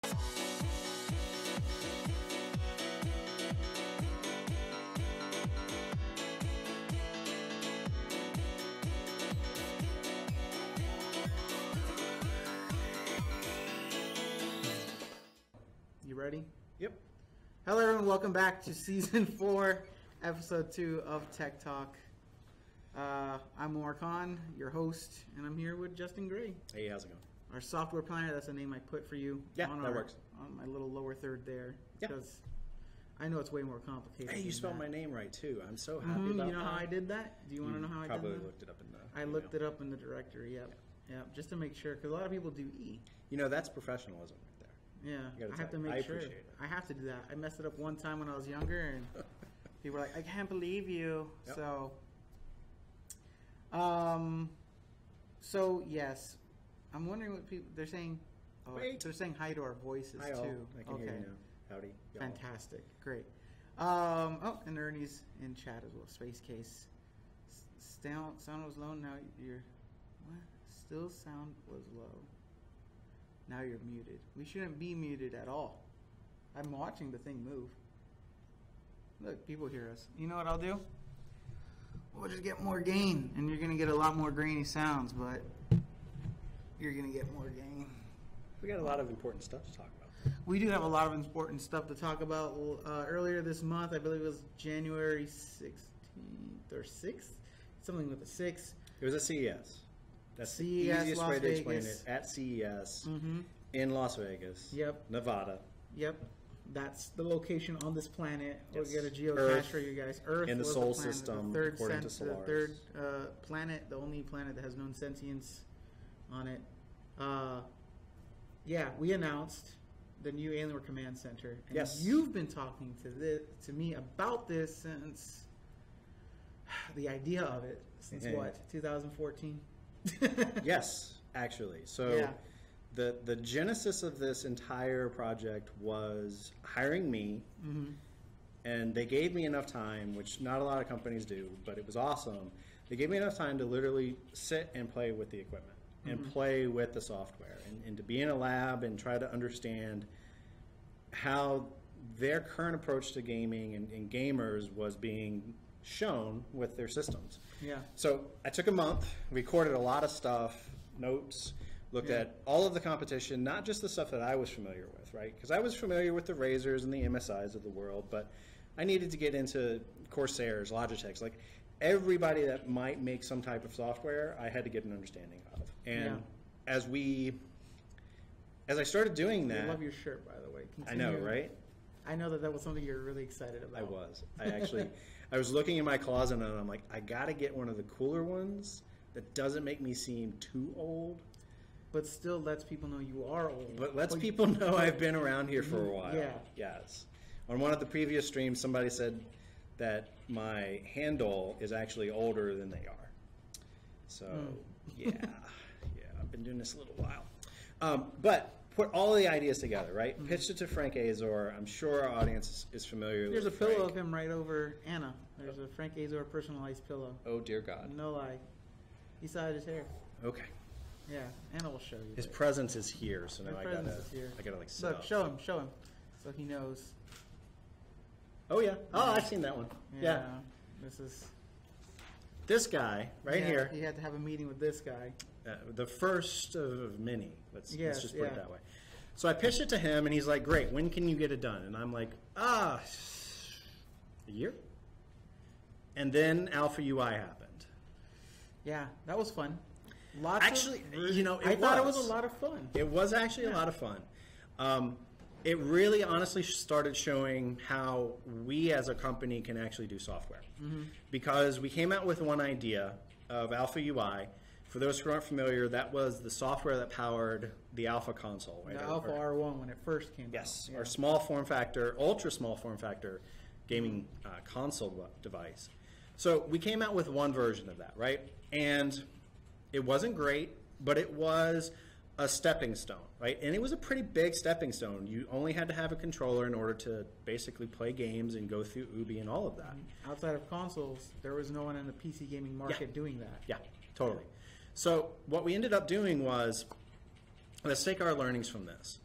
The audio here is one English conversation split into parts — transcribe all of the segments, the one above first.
You ready? Yep. Hello everyone, welcome back to Season 4, Episode 2 of Tech Talk. I'm Umar Khan, your host, and I'm here with Justin Gray. Hey, how's it going? Our software planner, that's the name I put for you. Yeah, that works. On my little lower third there. Yeah. Because I know it's way more complicated. Hey, you spelled my name right too. I'm so happy about that. You know how I did that? Do you want to know how I did that? Probably looked it up in the I looked it up in the directory, yep. Just to make sure, because a lot of people do E. You know, that's professionalism right there. Yeah, I have to make sure. Appreciate it. I have to do that. I messed it up one time when I was younger, and people were like, "I can't believe you." Yep. So yes, I'm wondering what people they're saying. Oh, Wait. They're saying hi to our voices Hi, all. too. I can hear you now. Howdy. Y'all. Fantastic, great. Oh, and Ernie's in chat as well. Space Case. Sound was low. Now you're what? Still sound was low. Now you're muted. We shouldn't be muted at all. I'm watching the thing move. Look, people hear us. You know what I'll do? We'll just get more gain, and you're going to get a lot more grainy sounds, but you're going to get more gain. We got a lot of important stuff to talk about. We do have a lot of important stuff to talk about. Earlier this month, I believe it was January 16th or 6th? Something with a 6. It was at CES. That's CES, the easiest Las way to explain Vegas. it. At CES Mm-hmm. in Las Vegas, Yep. Nevada. Yep. That's the location on this planet. We'll Yes. get a geocache Earth, for you guys. Earth in the was Sol planet, system, the third, according to the Solaris. third planet, the only planet that has known sentience on it. Yeah, we announced the new Alienware Command Center. And Yes. you've been talking to me about this since the idea of it. Since what? 2014? Yes, actually. So Yeah. the genesis of this entire project was hiring me, Mm-hmm. and they gave me enough time, which not a lot of companies do, but it was awesome. They gave me enough time to literally sit and play with the equipment and play with the software and to be in a lab and try to understand how their current approach to gaming and gamers was being shown with their systems. Yeah. So I took a month, recorded a lot of stuff, notes, looked at all of the competition, not just the stuff that I was familiar with, right? Because I was familiar with the Razors and the MSIs of the world, but I needed to get into Corsairs, Logitechs, like everybody that might make some type of software, I had to get an understanding of. And as I started doing that, I love your shirt, by the way. I know, right? I know that was something you're really excited about. I was. I was looking in my closet and I'm like, I gotta get one of the cooler ones that doesn't make me seem too old. But still lets people know you are old. But lets people know I've been around here for a while. Yeah. Yes. On one of the previous streams, somebody said that my handle is actually older than they are. So, yeah, I've been doing this a little while. But put all the ideas together, right? Pitched it to Frank Azor. I'm sure our audience is familiar There's a with Frank. pillow of him right over Anna. There's a Frank Azor personalized pillow. Oh, dear God. No lie. He side his hair. Okay. Yeah, Anna will show you. His presence is here, so now His I presence gotta, is here. like sit Look, up. show him, so he knows. Oh yeah. Oh, I've seen that one. Yeah. This is This guy right here, He had to have a meeting with this guy. the first of many. Let's just put it yeah. that way. So I pitched it to him, and he's like, "Great. When can you get it done?" And I'm like, a year." And then Alpha UI happened. Yeah, that was fun. Actually, I thought it was a lot of fun. It was actually a lot of fun. It really honestly started showing how we as a company can actually do software. Because we came out with one idea of Alpha UI. For those who aren't familiar, that was the software that powered the Alpha console. Right? The Alpha R1 when it first came out. Yes, our small form factor, ultra small form factor gaming console device. So we came out with one version of that, right? And it wasn't great, but it was a stepping stone, right? And it was a pretty big stepping stone. You only had to have a controller in order to basically play games and go through Ubi and all of that. Outside of consoles, there was no one in the PC gaming market doing that. Yeah, totally. So what we ended up doing was, let's take our learnings from this.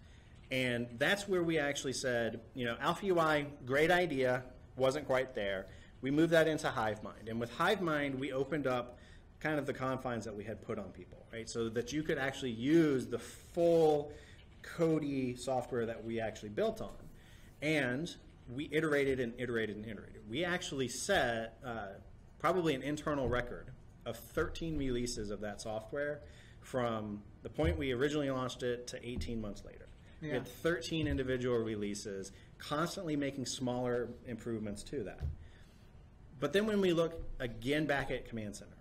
And that's where we actually said, Alpha UI, great idea, wasn't quite there. We moved that into HiveMind. And with HiveMind, we opened up kind of the confines that we had put on people, right? So that you could actually use the full Kodi software that we actually built on. And we iterated and iterated and iterated. We actually set probably an internal record of 13 releases of that software from the point we originally launched it to 18 months later. Yeah. We had 13 individual releases, constantly making smaller improvements to that. But then when we look again back at Command Center,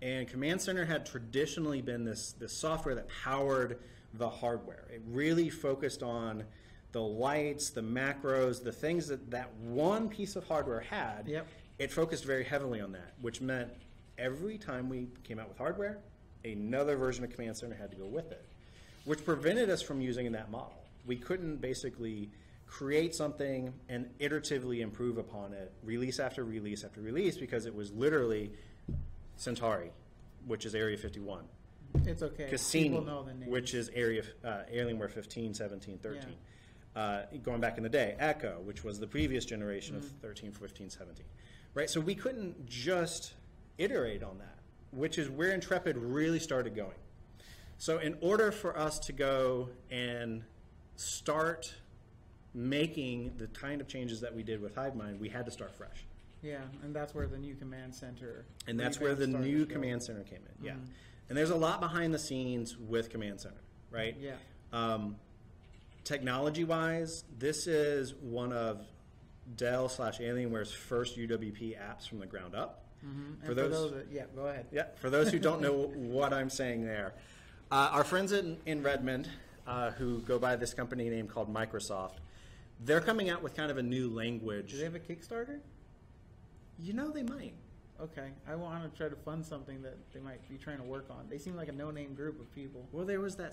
and Command Center had traditionally been this software that powered the hardware. It really focused on the lights, the macros, the things that one piece of hardware had. Yep. It focused very heavily on that, which meant every time we came out with hardware, another version of Command Center had to go with it, which prevented us from using that model. We couldn't basically create something and iteratively improve upon it, release after release after release, because it was literally Centauri, which is Area 51. It's okay. Cassini, people know the names. which is Alienware 15, 17, 13. Yeah. Going back in the day, Echo, which was the previous generation of 13, 15, 17. Right? So we couldn't just iterate on that, which is where Intrepid really started going. So in order for us to go and start making the kind of changes that we did with HiveMind, we had to start fresh. Yeah, and that's where the new Command Center... And that's where the new Command Center came in, yeah. And there's a lot behind the scenes with Command Center, right? Yeah. Technology-wise, this is one of Dell/Alienware's first UWP apps from the ground up. Mm-hmm. For those yeah, go ahead. Yeah, for those who don't know what I'm saying there, our friends in Redmond, who go by this company name called Microsoft, they're coming out with kind of a new language. Do they have a Kickstarter? They might. Okay, I want to try to fund something that they might be trying to work on. They seem like a no-name group of people. Well, there was that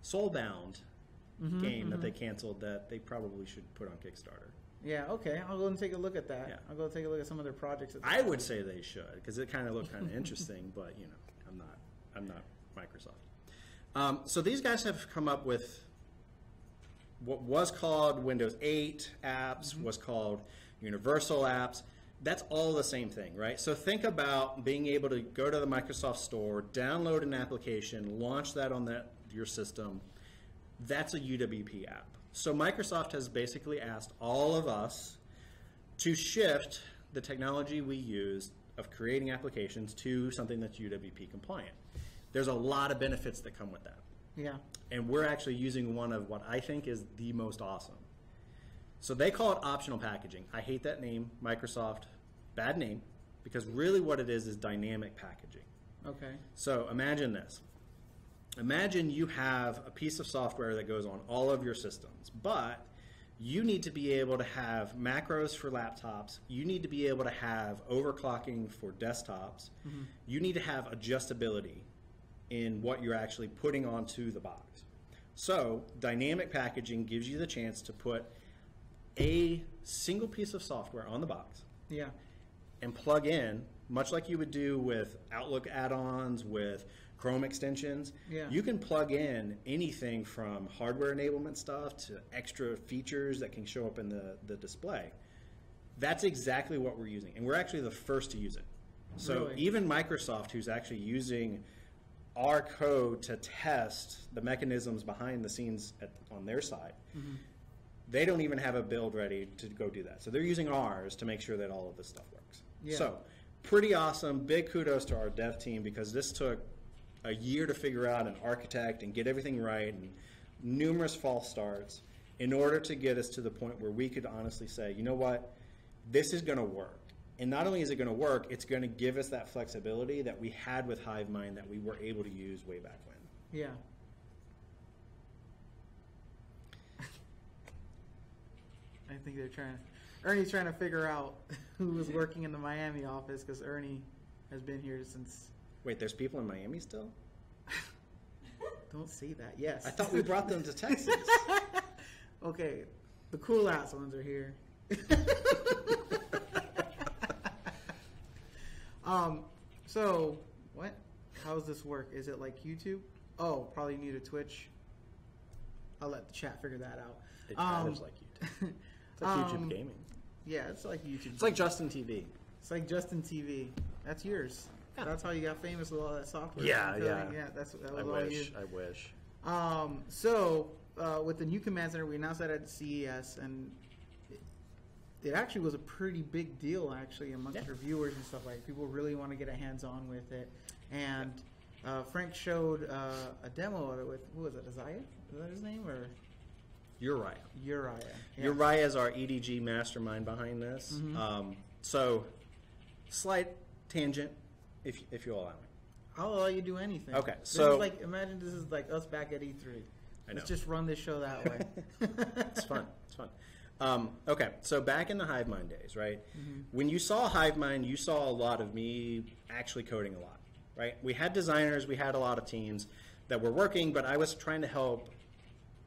Soulbound game that they canceled that they probably should put on Kickstarter. Yeah, okay, I'll go and take a look at that. Yeah. I'll go take a look at some of their projects. I would say they should, because it kind of looked kind of interesting, but I'm not Microsoft. So these guys have come up with what was called Windows 8 apps, was called Universal apps. That's all the same thing, right? So think about being able to go to the Microsoft Store, download an application, launch that on your system. That's a UWP app. So Microsoft has basically asked all of us to shift the technology we use of creating applications to something that's UWP compliant. There's a lot of benefits that come with that. Yeah. And we're actually using one of what I think is the most awesome. So they call it optional packaging. I hate that name, Microsoft. Bad name, because really what it is dynamic packaging. Okay. So imagine this. Imagine you have a piece of software that goes on all of your systems, but you need to be able to have macros for laptops. You need to be able to have overclocking for desktops. Mm-hmm. You need to have adjustability in what you're actually putting onto the box. So dynamic packaging gives you the chance to put a single piece of software on the box. Yeah. And plug in, much like you would do with Outlook add-ons, with Chrome extensions. Yeah. You can plug in anything from hardware enablement stuff to extra features that can show up in the display. That's exactly what we're using, and we're actually the first to use it. So really? Even Microsoft, who's actually using our code to test the mechanisms behind the scenes on their side, they don't even have a build ready to go do that. So they're using ours to make sure that all of this stuff works. Yeah. So pretty awesome. Big kudos to our dev team, because this took a year to figure out and architect and get everything right, and numerous false starts in order to get us to the point where we could honestly say, you know what, this is going to work. And not only is it going to work, it's going to give us that flexibility that we had with HiveMind that we were able to use way back when. Yeah. I think Ernie's trying to figure out who was working in the Miami office, because Ernie has been here since... Wait, there's people in Miami still? Don't say that. Yes. I thought we brought them to Texas. Okay, the cool ass ones are here. So what? How does this work? Is it like YouTube? Oh, probably need a Twitch I'll let the chat figure that out. It matters like YouTube. It's like YouTube gaming. Yeah, it's like YouTube. It's like Justin TV. It's like Justin TV. That's yours. Yeah. That's how you got famous with all that software. Yeah. Yeah, that was all you. I wish. So with the new command center, we announced that at CES, and it actually was a pretty big deal actually amongst reviewers and stuff. Like, people really want to get a hands-on with it. And Frank showed a demo of it with, who was it, Isaiah? Is that his name? Or Uriah. Yeah. Uriah is our EDG mastermind behind this. Mm-hmm. So, slight tangent, if you'll allow me. I'll allow you do anything. Okay, This so is like, imagine this is like us back at E3. I know. Let's just run this show that way. It's fun. It's fun. Okay, so back in the HiveMind days, right? Mm-hmm. When you saw HiveMind, you saw a lot of me actually coding a lot, right? We had designers, we had a lot of teams that were working, but I was trying to help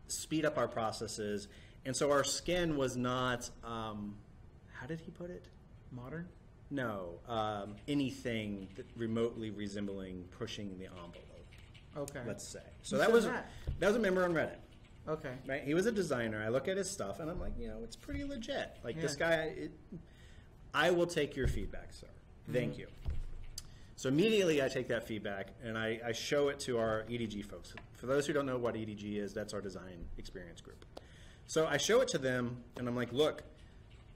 speed up our processes, and so our skin was not, how did he put it? Modern? No, anything that remotely resembling pushing the envelope. Okay. Let's say. Who So that said was that? a member on Reddit. Okay. Right? He was a designer. I look at his stuff and I'm like, it's pretty legit. Like, this guy, I will take your feedback, sir. Thank you. So immediately I take that feedback and I show it to our EDG folks. For those who don't know what EDG is, that's our design experience group. So I show it to them and I'm like, look,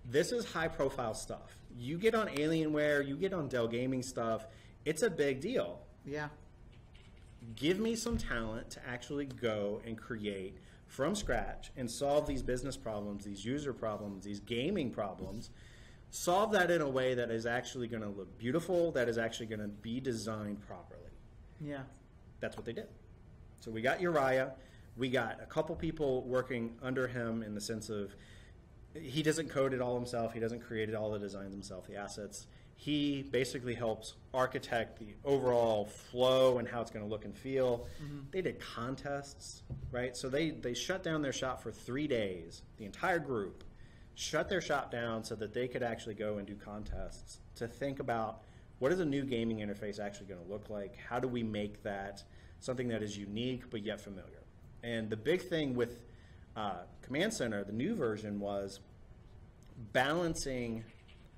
this is high profile stuff. You get on Alienware, you get on Dell gaming stuff, it's a big deal. Yeah. Give me some talent to actually go and create from scratch and solve these business problems, these user problems, these gaming problems. Solve that in a way that is actually going to look beautiful, that is actually going to be designed properly. Yeah. That's what they did. So we got Uriah. We got a couple people working under him in the sense of he doesn't code it all himself. He doesn't create all the designs himself, the assets. He basically helps architect the overall flow and how it's going to look and feel. Mm-hmm. They did contests, right? So they shut down their shop for 3 days, the entire group. Shut their shop down so that they could actually go and do contests to think about what is a new gaming interface actually going to look like? How do we make that something that is unique but yet familiar? And the big thing with Command Center, the new version, was balancing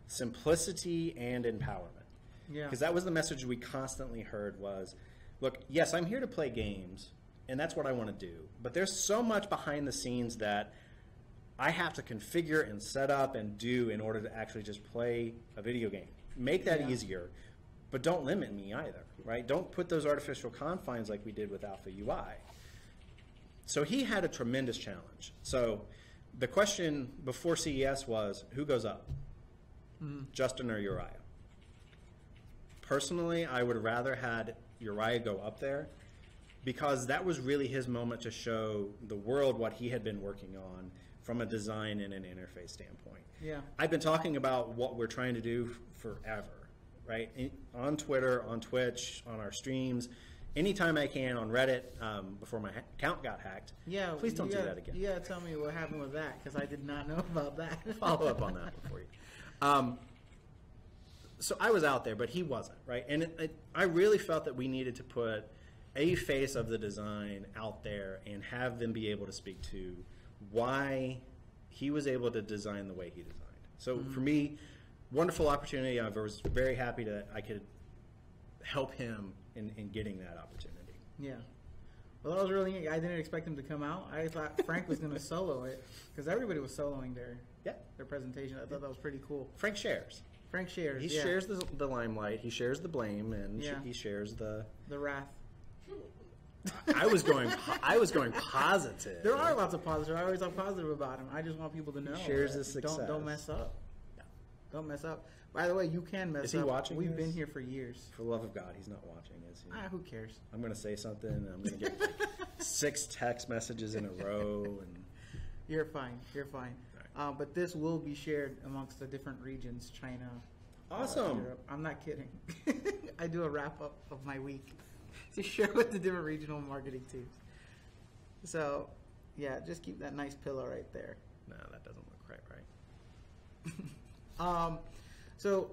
simplicity and empowerment. Yeah. Because that was the message we constantly heard was, look, yes, I'm here to play games, and that's what I want to do. But there's so much behind the scenes that I have to configure and set up and do in order to actually just play a video game. Make that easier, but don't limit me either, right? Don't put those artificial confines like we did with Alpha UI. So he had a tremendous challenge. So the question before CES was, who goes up? Justin or Uriah? Personally, I would have rather had Uriah go up there because that was really his moment to show the world what he had been working on from a design and an interface standpoint. Yeah. I've been talking about what we're trying to do forever, right? On Twitter, on Twitch, on our streams, anytime I can, on Reddit, before my account got hacked. Yeah. Please don't do that again. You gotta tell me what happened with that, because I did not know about that. Follow up on that before you. So I was out there, but he wasn't, right? And I really felt that we needed to put a face of the design out there and have them be able to speak to why he was able to design the way he designed. So for me, wonderful opportunity. I was very happy that I could help him in getting that opportunity. Yeah. Well, that was really, I didn't expect him to come out. I thought Frank was going to solo it, because everybody was soloing their presentation. I thought that was pretty cool. Frank shares. Frank shares. He shares the limelight. He shares the blame, and he shares the wrath. I was going positive. There are lots of positives. I always talk positive about him. I just want people to know. He shares the success. Don't mess up. Yeah. Don't mess up. By the way, you can mess up. Is he watching? We've been here for years. For the love of God, he's not watching, is he? Who cares? I'm going to say something, and I'm going to get 6 text messages in a row, and you're fine. You're fine. Right. But this will be shared amongst the different regions, China. Awesome. Europe. I'm not kidding. I do a wrap up of my week to share with the different regional marketing teams. So, yeah, just keep that nice pillow right there. No, that doesn't look quite right. So,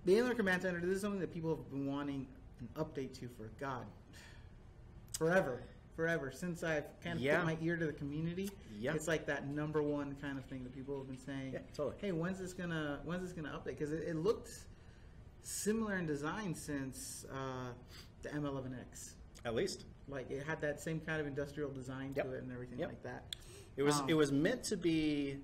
the Alienware Command Center, this is something that people have been wanting an update to for, forever. forever since I've kind of Yeah. put my ear to the community. Yeah. It's like that number one kind of thing that people have been saying. Yeah, totally. Hey, when's this gonna update? Because it looked similar in design since the M11X. At least. Like it had that same kind of industrial design Yep. to it and everything Yep. like that. It was meant to be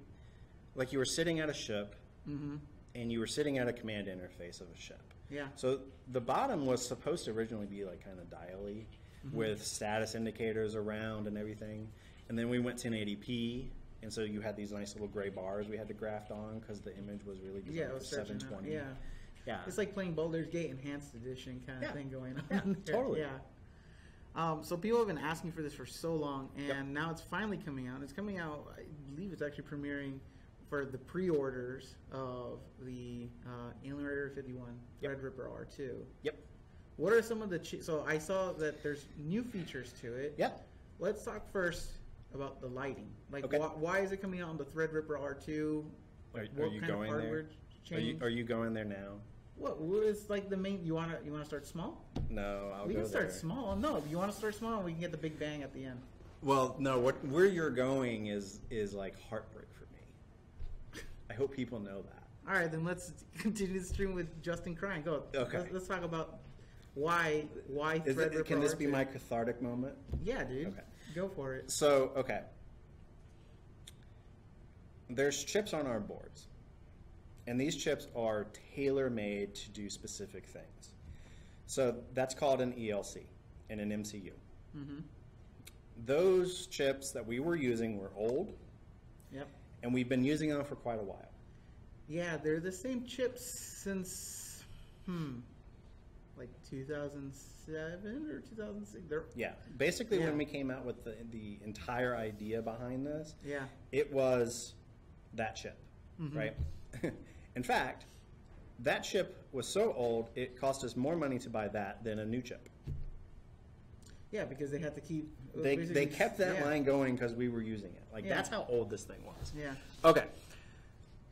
like you were sitting at a ship Mm-hmm. and you were sitting at a command interface of a ship. Yeah. So the bottom was supposed to originally be like kind of dial-y with status indicators around and everything. And then we went to 1080p, and so you had these nice little gray bars we had to graft on because the image was really designed Yeah, it for was stretching out. 720. Yeah. Yeah. It's like playing Baldur's Gate Enhanced Edition kind of Yeah. thing going on Yeah, there. totally. Yeah. So people have been asking for this for so long, and now it's finally coming out. It's coming out, I believe it's actually premiering for the pre-orders of the Alienware 51 Yep. Threadripper R2. Yep. What are some of the... so I saw that there's new features to it. Yep. Let's talk first about the lighting. Like, Okay. why is it coming out on the Threadripper R2? Are What you kind of going hardware there? change? Are you going there now? What is like the main? You wanna start small? No, I'll We go can start there. small. No, you want to start small, we can get the big bang at the end. Well, no. Where you're going is like heartbreak for me. I hope people know that. All right, then let's continue the stream with Justin crying. Go. Okay. Let's talk about why Threadripper. Can this be R2? my cathartic moment? Yeah, dude. Okay. Go for it. So, okay. There's chips on our boards. And these chips are tailor-made to do specific things. So that's called an ELC and an MCU. Mm-hmm. Those chips that we were using were old, Yep. and we've been using them for quite a while. Yeah, they're the same chips since like 2007 or 2006. Yeah. Basically, Yeah. when we came out with the entire idea behind this, Yeah. it was that chip, Mhm. right? In fact, that chip was so old, it cost us more money to buy that than a new chip. Yeah, because they had to keep. They kept that yeah. line going because we were using it. Like, Yeah. that's how old this thing was. Yeah. Okay.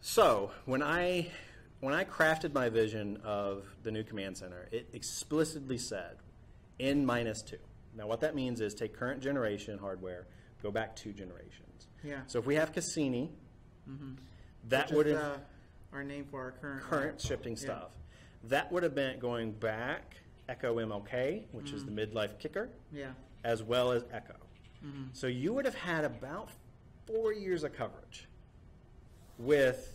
So, when I crafted my vision of the new command center, it explicitly said N-2. Now, what that means is take current generation hardware, go back 2 generations. Yeah. So, if we have Cassini, that Which would is, have... our name for our current shifting yeah. stuff. That would have been going back Echo MLK, which is the midlife kicker, Yeah. as well as Echo. So you would have had about 4 years of coverage with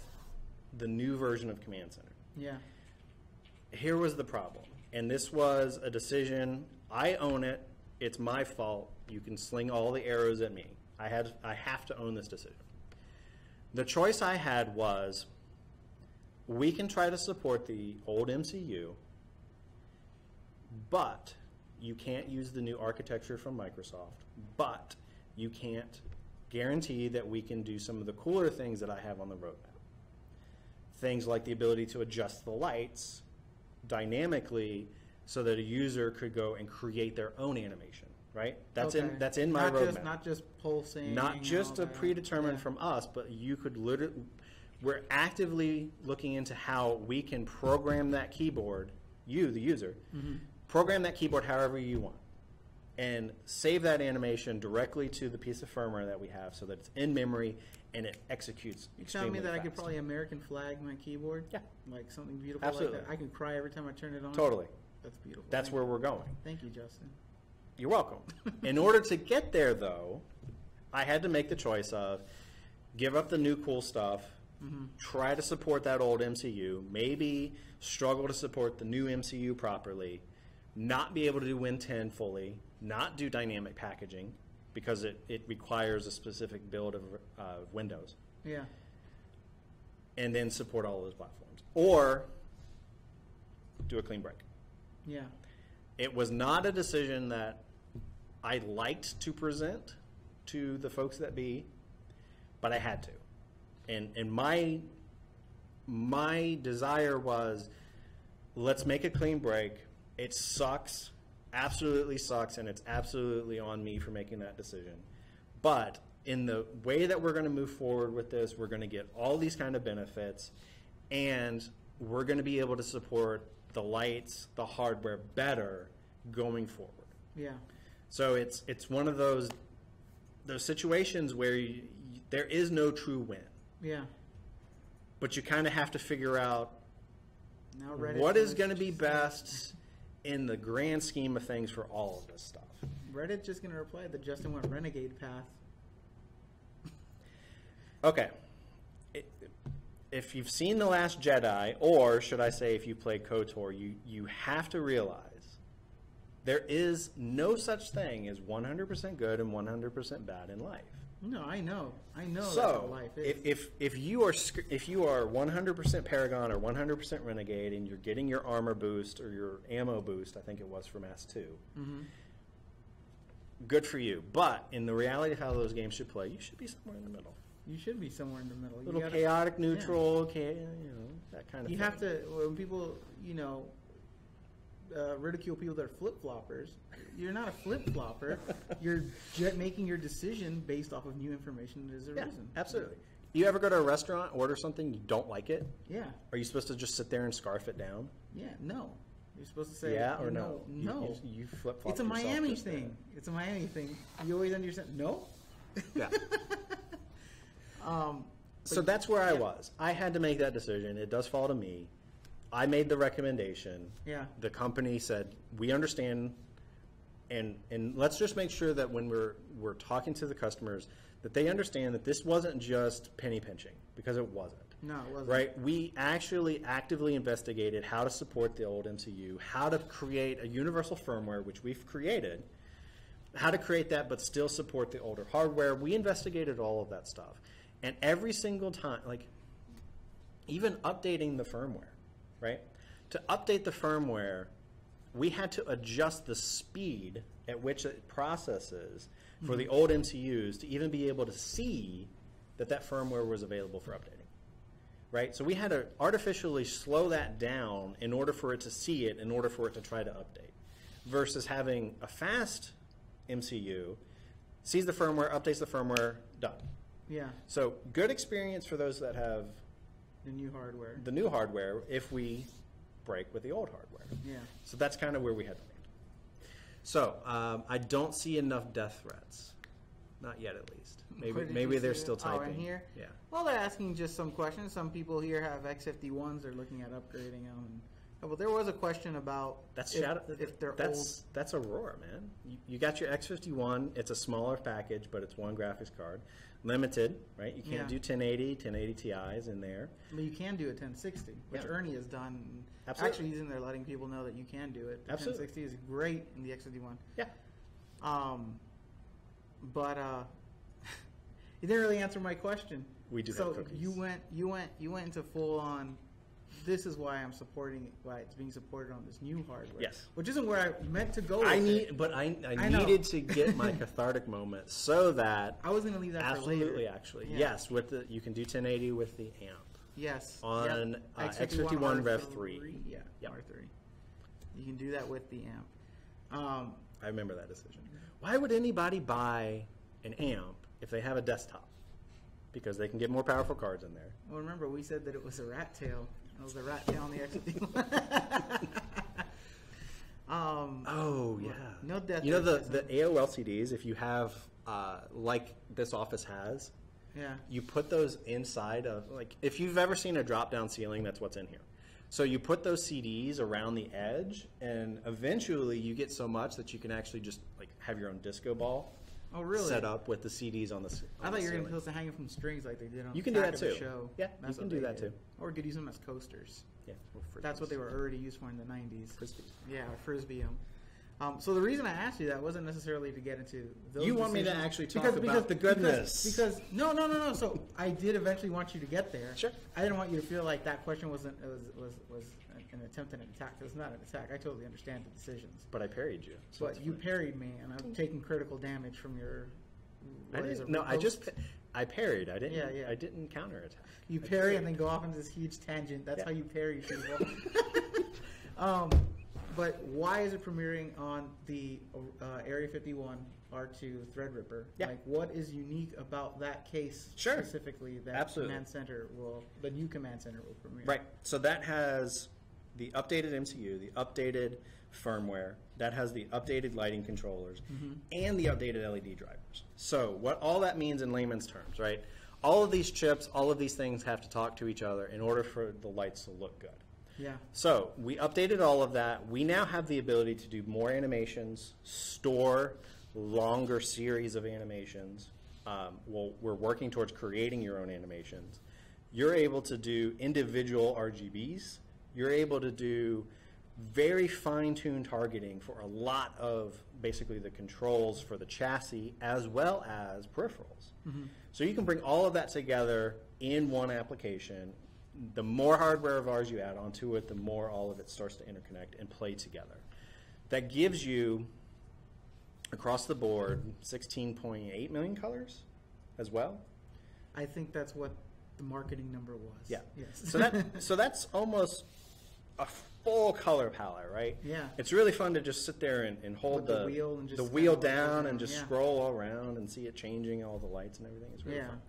the new version of Command Center. Yeah. Here was the problem, and this was a decision. I own it. It's my fault. You can sling all the arrows at me. I have to own this decision. The choice I had was, we can try to support the old MCU, but you can't use the new architecture from Microsoft, but you can't guarantee that we can do some of the cooler things that I have on the roadmap. Things like the ability to adjust the lights dynamically so that a user could go and create their own animation, right? That's Okay. that's in my not roadmap. Not just pulsing. Not and just all a that. predetermined Yeah. from us, but you could literally, we're actively looking into how we can program that keyboard, you, the user, program that keyboard however you want, and save that animation directly to the piece of firmware that we have so that it's in memory and it executes You telling extremely me that I could fast. probably American flag my keyboard? Yeah. Like something beautiful Absolutely. like that. I can cry every time I turn it on. Totally. That's beautiful. That's Thank where you. we're going. Thank you, Justin. You're welcome. In order to get there, though, I had to make the choice of give up the new cool stuff, try to support that old MCU, maybe struggle to support the new MCU properly, not be able to do Win 10 fully, not do dynamic packaging because it requires a specific build of Windows, Yeah. and then support all those platforms. Or do a clean break. Yeah. It was not a decision that I liked to present to the folks that be, but I had to. And my desire was, let's make a clean break. It sucks, absolutely sucks, and it's absolutely on me for making that decision. But in the way that we're going to move forward with this, we're going to get all these kind of benefits, and we're going to be able to support the lights, the hardware better going forward. Yeah. So it's one of those situations where there is no true win. Yeah. But you kind of have to figure out Now Reddit what is going to be best in the grand scheme of things for all of this stuff. Reddit's just going to reply that Justin went renegade path. Okay. If you've seen The Last Jedi, or should I say if you played KOTOR, you have to realize there is no such thing as 100% good and 100% bad in life. No, I know. That's So, what life is. if you are 100% Paragon or 100% Renegade and you're getting your armor boost or your ammo boost, I think it was from S2, good for you. But in the reality of how those games should play, you should be somewhere in the middle. You should be somewhere in the middle. A little chaotic neutral, that kind of thing. You have to, when people, ridicule people that are flip-floppers, you're not a flip-flopper. You're making your decision based off of new information. There's a reason. Absolutely. You ever go to a restaurant, order something, you don't like it? Yeah. Are you supposed to just sit there and scarf it down? Yeah, no. You're supposed to say yeah or no. No. You flip-flop. It's a Miami thing. It's a Miami thing. You always understand. No. Yeah. So that's where I was. I had to make that decision. It does fall to me. I made the recommendation. Yeah. The company said, we understand, and let's just make sure that when we're talking to the customers, that they understand that this wasn't just penny pinching, because it wasn't. No, it wasn't. Right? We actually actively investigated how to support the old MCU, how to create a universal firmware, which we've created, how to create that but still support the older hardware. We investigated all of that stuff. And every single time, like even updating the firmware, right? To update the firmware, we had to adjust the speed at which it processes for the old MCUs to even be able to see that firmware was available for updating, right? So we had to artificially slow that down in order for it to see it, in order for it to try to update, versus having a fast MCU, sees the firmware, updates the firmware, done. Yeah. So good experience for those that have the new hardware if we break with the old hardware. Yeah. So that's kind of where we had to land. So I don't see enough death threats. Not yet, at least. Maybe they're still typing. Oh, in here? Yeah. Well, they're asking just some questions. Some people here have X51s. They're looking at upgrading them. Well, there was a question about if they're old. That's Aurora, man. You got your X51. It's a smaller package, but it's one graphics card. Limited, right? You can't do 1080 Ti's in there. But you can do a 1060, which Ernie has done. Absolutely. Actually, he's in there letting people know that you can do it. The Absolutely. 1060 is great in the X51. Yeah. But you didn't really answer my question. We do so have cookies. you went into full on. This is why I'm supporting it. Why it's being supported on this new hardware. Yes. Which isn't where I meant to go. I needed to get my cathartic moment so that I was going to leave that for later. Absolutely, actually, yes. You can do 1080 with the amp. Yes. On X51 Rev 3. Yeah. R3. You can do that with the amp. I remember that decision. Why would anybody buy an amp if they have a desktop? Because they can get more powerful cards in there. Well, remember, we said that it was a rat tail. It was a rat tail on the X51. Oh, yeah. No death. You know the AOLCDs, if you have, like this office has, you put those inside of, like, if you've ever seen a drop-down ceiling, that's what's in here. So you put those CDs around the edge, and eventually you get so much that you can actually just, like, have your own disco ball. Oh, really? Set up with the CDs on the I thought you were supposed to hang them from strings like they did on you can the do back that of too. the show. Yeah, you can do that too. Or you could use them as coasters. Yeah, that's what they were already used for in the 90s. Frisbees. Yeah, or frisbee them. So the reason I asked you that wasn't necessarily to get into those You want me to actually talk about the goodness. Because no. So I did eventually want you to get there. Sure. I didn't want you to feel like that question was an attempt at an attack. It was not an attack. I totally understand the decisions. But I parried you. So but you parried me, and I've taken critical damage from your... I parried. I didn't. Yeah. I didn't counterattack. You parry and then go off into this huge tangent. That's how you parry people. But why is it premiering on the Area 51 R2 Threadripper? Yeah. Like, what is unique about that case specifically that Absolutely. the new Command Center will premiere? Right. So that has the updated MCU, the updated firmware, that has the updated lighting controllers, and the updated LED drivers. So what all that means in layman's terms, right? All of these chips, all of these things have to talk to each other in order for the lights to look good. Yeah. So we updated all of that. We now have the ability to do more animations, store longer series of animations. We're working towards creating your own animations. You're able to do individual RGBs. You're able to do very fine-tuned targeting for a lot of basically the controls for the chassis as well as peripherals. So you can bring all of that together in one application. The more hardware of ours you add onto it, the more all of it starts to interconnect and play together. That gives you, across the board, 16.8 million colors as well. I think that's what the marketing number was. Yeah. Yes. So that's almost a full color palette, right? Yeah. It's really fun to just sit there and hold the wheel and just the wheel kinda down go and just yeah. scroll all around and see it changing all the lights and everything. It's really Yeah. fun.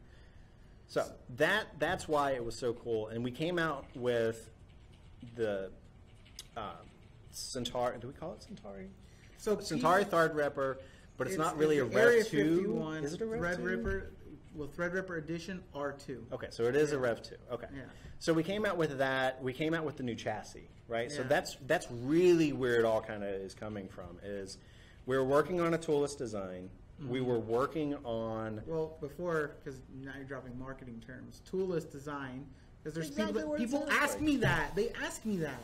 So that's why it was so cool. And we came out with the Centauri. Do we call it Centauri? So Centauri Threadripper, but it's not really a Area Rev 2. 51 Is it a Rev 2? Threadripper, well, Threadripper Edition R2. Okay, so it is a Rev 2. Okay. Yeah. So we came out with that. We came out with the new chassis, right? So Yeah. that's really where it all kind of is coming from. Is we were working on a toolless design. We were working on. Well, before, because now you're dropping marketing terms, toolless design, because there's Exactly what it people sounds ask like. me that. They ask me that.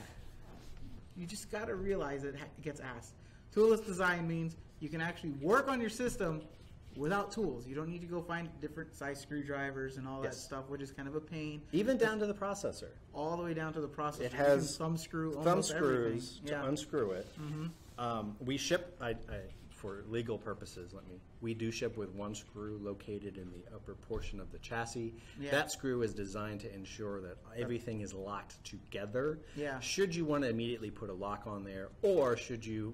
You just got to realize it gets asked. Toolless design means you can actually work on your system without tools. You don't need to go find different size screwdrivers and all that Yes. stuff, which is kind of a pain. Even down to the processor. All the way down to the processor. It You has can thumb screw thumb almost screws everything. to Yeah. unscrew it. We ship, for legal purposes, we do ship with one screw located in the upper portion of the chassis. Yeah. That screw is designed to ensure that everything is locked together. Yeah. Should you want to immediately put a lock on there, or should you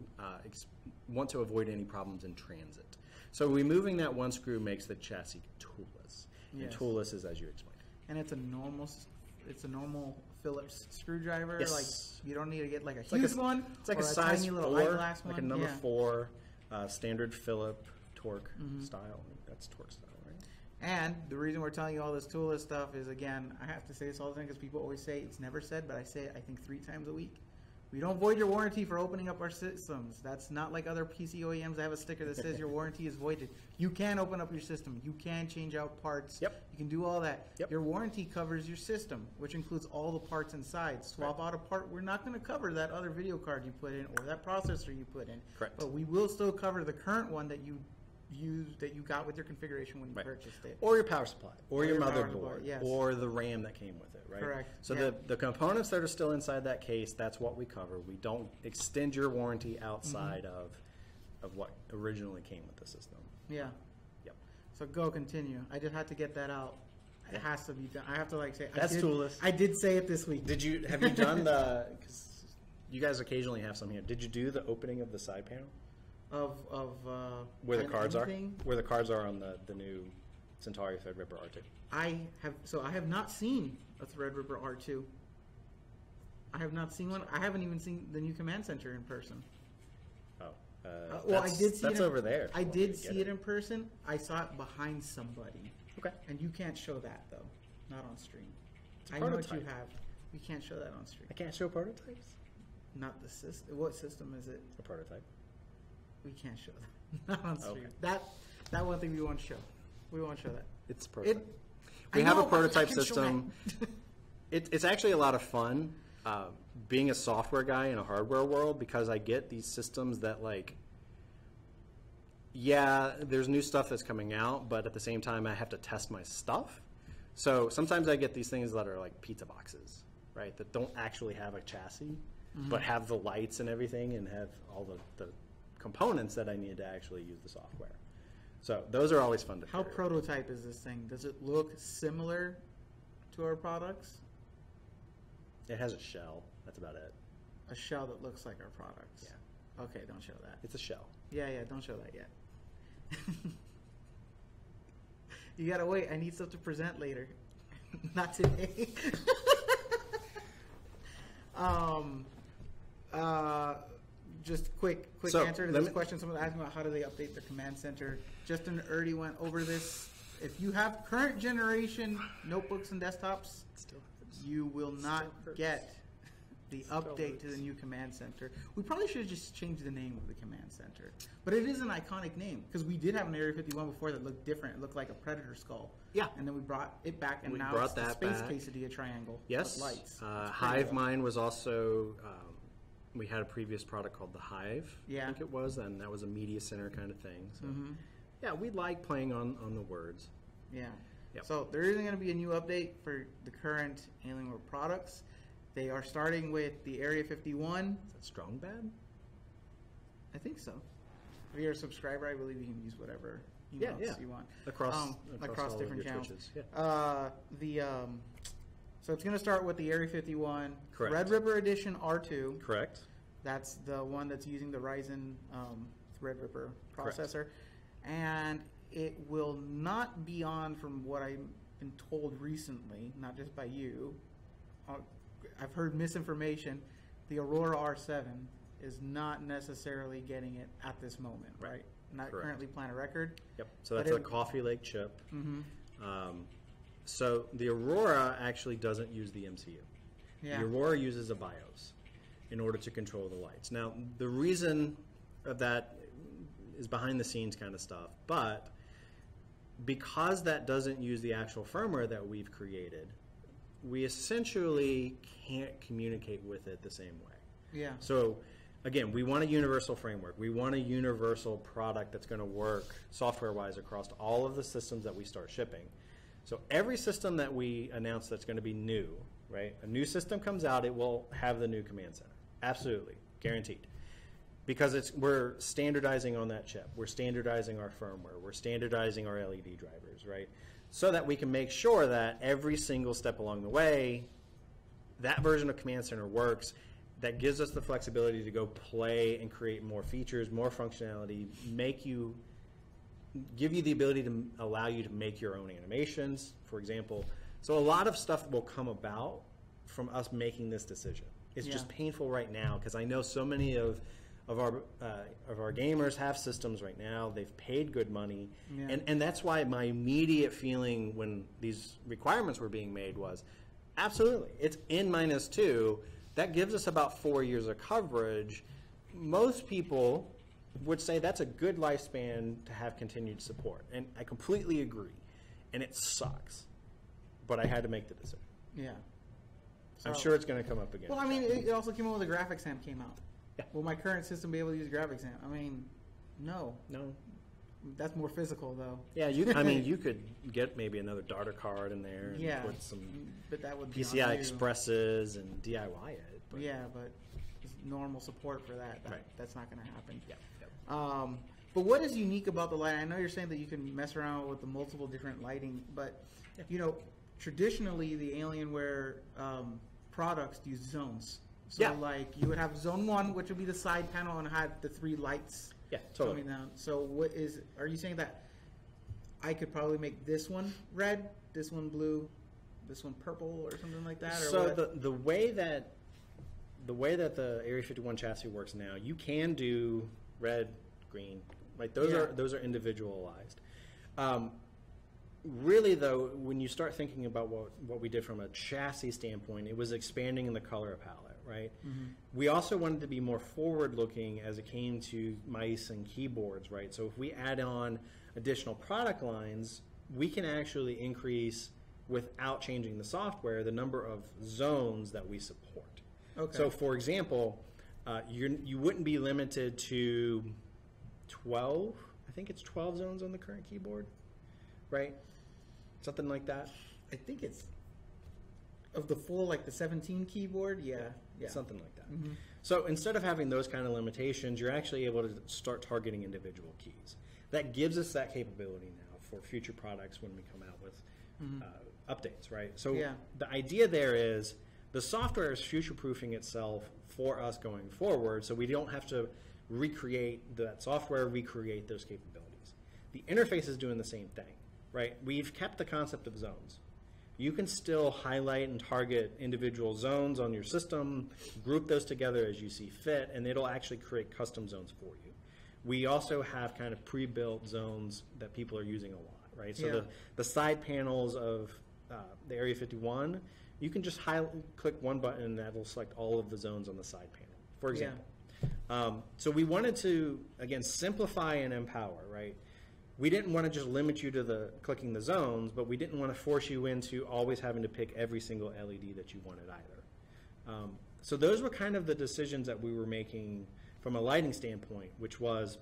want to avoid any problems in transit? So removing that one screw makes the chassis toolless. And Yes. toolless is as you explained. And it's a normal Phillips screwdriver. Yes. Like you don't need to get like a like huge a- one. It's like or a size tiny little 4, eyeglass like one. a number Yeah. 4 standard Phillip torque style. That's torque style, right? And the reason we're telling you all this toolless stuff is, again, I have to say this all the time because people always say it's never said, but I say it, I think 3 times a week. We don't void your warranty for opening up our systems. That's not like other PC OEMs that have a sticker that says your warranty is voided. You can open up your system. You can change out parts. Yep. You can do all that. Yep. Your warranty covers your system, which includes all the parts inside. Swap out a part. We're not going to cover that other video card you put in or that processor you put in. Correct. But we will still cover the current one that you used, that you got with your configuration when you purchased it. Or your power supply, or your power motherboard, supply, yes. or the RAM that came with it, right? Correct. So Yeah. the components that are still inside that case, that's what we cover. We don't extend your warranty outside of what originally came with the system. Yeah. Yep. So go continue. I just had to get that out. It has to be done. I have to say. That's toolless. I did say it this week. Have you done because you guys occasionally have some here. Did you do the opening of the side panel? Where the cards anything? are? Where the cards are on the new Centauri Threadripper R2. I have not seen a Threadripper R2. I have not seen one. I haven't even seen the new Command Center in person. Oh. Well, I did see that's it. over there. I did see it in person. I saw it behind somebody. Okay. And you can't show that though, not on stream. It's a I know what you prototype. have. You can't show that on stream. I can't show prototypes? Not the system. What system is it? A prototype. We can't show that. Not on stream. Okay. That one thing we won't show. We won't show that. It's a prototype. I We have know, a but prototype I can't show system. that. It's actually a lot of fun being a software guy in a hardware world, because I get these systems that, like, yeah, there's new stuff that's coming out, but at the same time I have to test my stuff. So sometimes I get these things that are like pizza boxes, right, that don't actually have a chassis, but have the lights and everything and have all the components that I need to actually use the software. So those are always fun to How figure out. prototype is this thing? Does it look similar to our products? It has a shell. That's about it. A shell that looks like our products. Yeah. Okay, don't show that. It's a shell. Yeah, don't show that yet. You gotta wait. I need stuff to present later. Not today. Just quick So, answer to this question. Someone asked me about how do they update their command center. Justin already went over this. If you have current generation notebooks and desktops, you will not get the update to the new command center. We probably should have just changed the name of the command center. But it is an iconic name because we did have an Area 51 before that looked different. It looked like a Predator skull. Yeah. And then we brought it back, and We now brought it's the that Space back. Quesadilla triangle Yes. with lights. It's pretty Hive cool. Mind was also, we had a previous product called the Hive, Yeah. I think it was, and that was a media center kind of thing. So, Mm-hmm. yeah, we like playing on the words. Yeah. Yep. So there isn't going to be a new update for the current Alienware products. They are starting with the Area 51. Is that strong bad? I think so. If you're a subscriber, I believe you can use whatever emails Yeah. you want. Across all different of your channels. Twitches. Yeah. So it's going to start with the Area 51 Correct. Red Ripper Edition R2. Correct. That's the one that's using the Ryzen Threadripper Correct. processor. And it will not be on, from what I've been told recently, not just by you. I've heard misinformation. The Aurora R7 is not necessarily getting it at this moment, right? Not Correct. currently playing a record. Yep. So But that's a it- Coffee Lake chip. Mm-hmm. So the Aurora actually doesn't use the MCU. Yeah. The Aurora uses a BIOS in order to control the lights. Now, the reason of that is behind the scenes kind of stuff, but because that doesn't use the actual firmware that we've created, we essentially can't communicate with it the same way. Yeah. So, again, we want a universal framework. We want a universal product that's going to work software-wise across all of the systems that we start shipping. So every system that we announce that's going to be new, right? A new system comes out, it will have the new command center. Absolutely, guaranteed. Because we're standardizing on that chip. We're standardizing our firmware. We're standardizing our LED drivers, right? So that we can make sure that every single step along the way, that version of command center works. That gives us the flexibility to go play and create more features, more functionality, give you the ability to allow you to make your own animations, for example. So a lot of stuff will come about from us making this decision. It's just painful right now because I know so many of our gamers have systems right now. They've paid good money, and that's why my immediate feeling when these requirements were being made was, absolutely, it's N-2. That gives us about 4 years of coverage. Most people would say that's a good lifespan to have continued support, and I completely agree. And it sucks, but I had to make the decision. Yeah. I'm sure it's going to come up again. Well, I mean, it also came out with the graphics amp came out. Yeah. Will my current system be able to use graphics amp? I mean, no. That's more physical, though. Yeah, you could get maybe another Darter card in there and put some but that would be on PCI you. Expresses and DIY it. But Yeah, but just normal support for that. Right. That's not going to happen. Yeah. But what is unique about the lighting? I know you're saying that you can mess around with the multiple different lighting, but traditionally the Alienware products use zones. So like you would have zone 1, which would be the side panel and had the 3 lights totally. coming down. So are you saying that I could probably make this one red, this one blue, this one purple, or something like that? Or So what? the way that the Area 51 chassis works now, you can do red, green, like those are individualized. Really, though, when you start thinking about what we did from a chassis standpoint, it was expanding in the color palette, right? Mm-hmm. We also wanted to be more forward-looking as it came to mice and keyboards, right? So if we add on additional product lines, we can actually increase, without changing the software, the number of zones that we support. Okay. So, for example, you wouldn't be limited to 12, I think it's 12 zones on the current keyboard, right? Something like that. I think it's of the full, like the 17 keyboard. Yeah. Something like that. Mm-hmm. So instead of having those kind of limitations, you're actually able to start targeting individual keys. That gives us that capability now for future products when we come out with updates, right? So the idea there is the software is future-proofing itself for us going forward, so we don't have to recreate that software, recreate those capabilities. The interface is doing the same thing, right? We've kept the concept of zones. you can still highlight and target individual zones on your system, group those together as you see fit, and it'll actually create custom zones for you. We also have kind of pre-built zones that people are using a lot, right? So the side panels of the Area 51, you can just click one button and that'll select all of the zones on the side panel, for example. So we wanted to, again, simplify and empower, right? We didn't want to just limit you to clicking the zones, but we didn't want to force you into always having to pick every single LED that you wanted either. So those were kind of the decisions that we were making from a lighting standpoint, which was,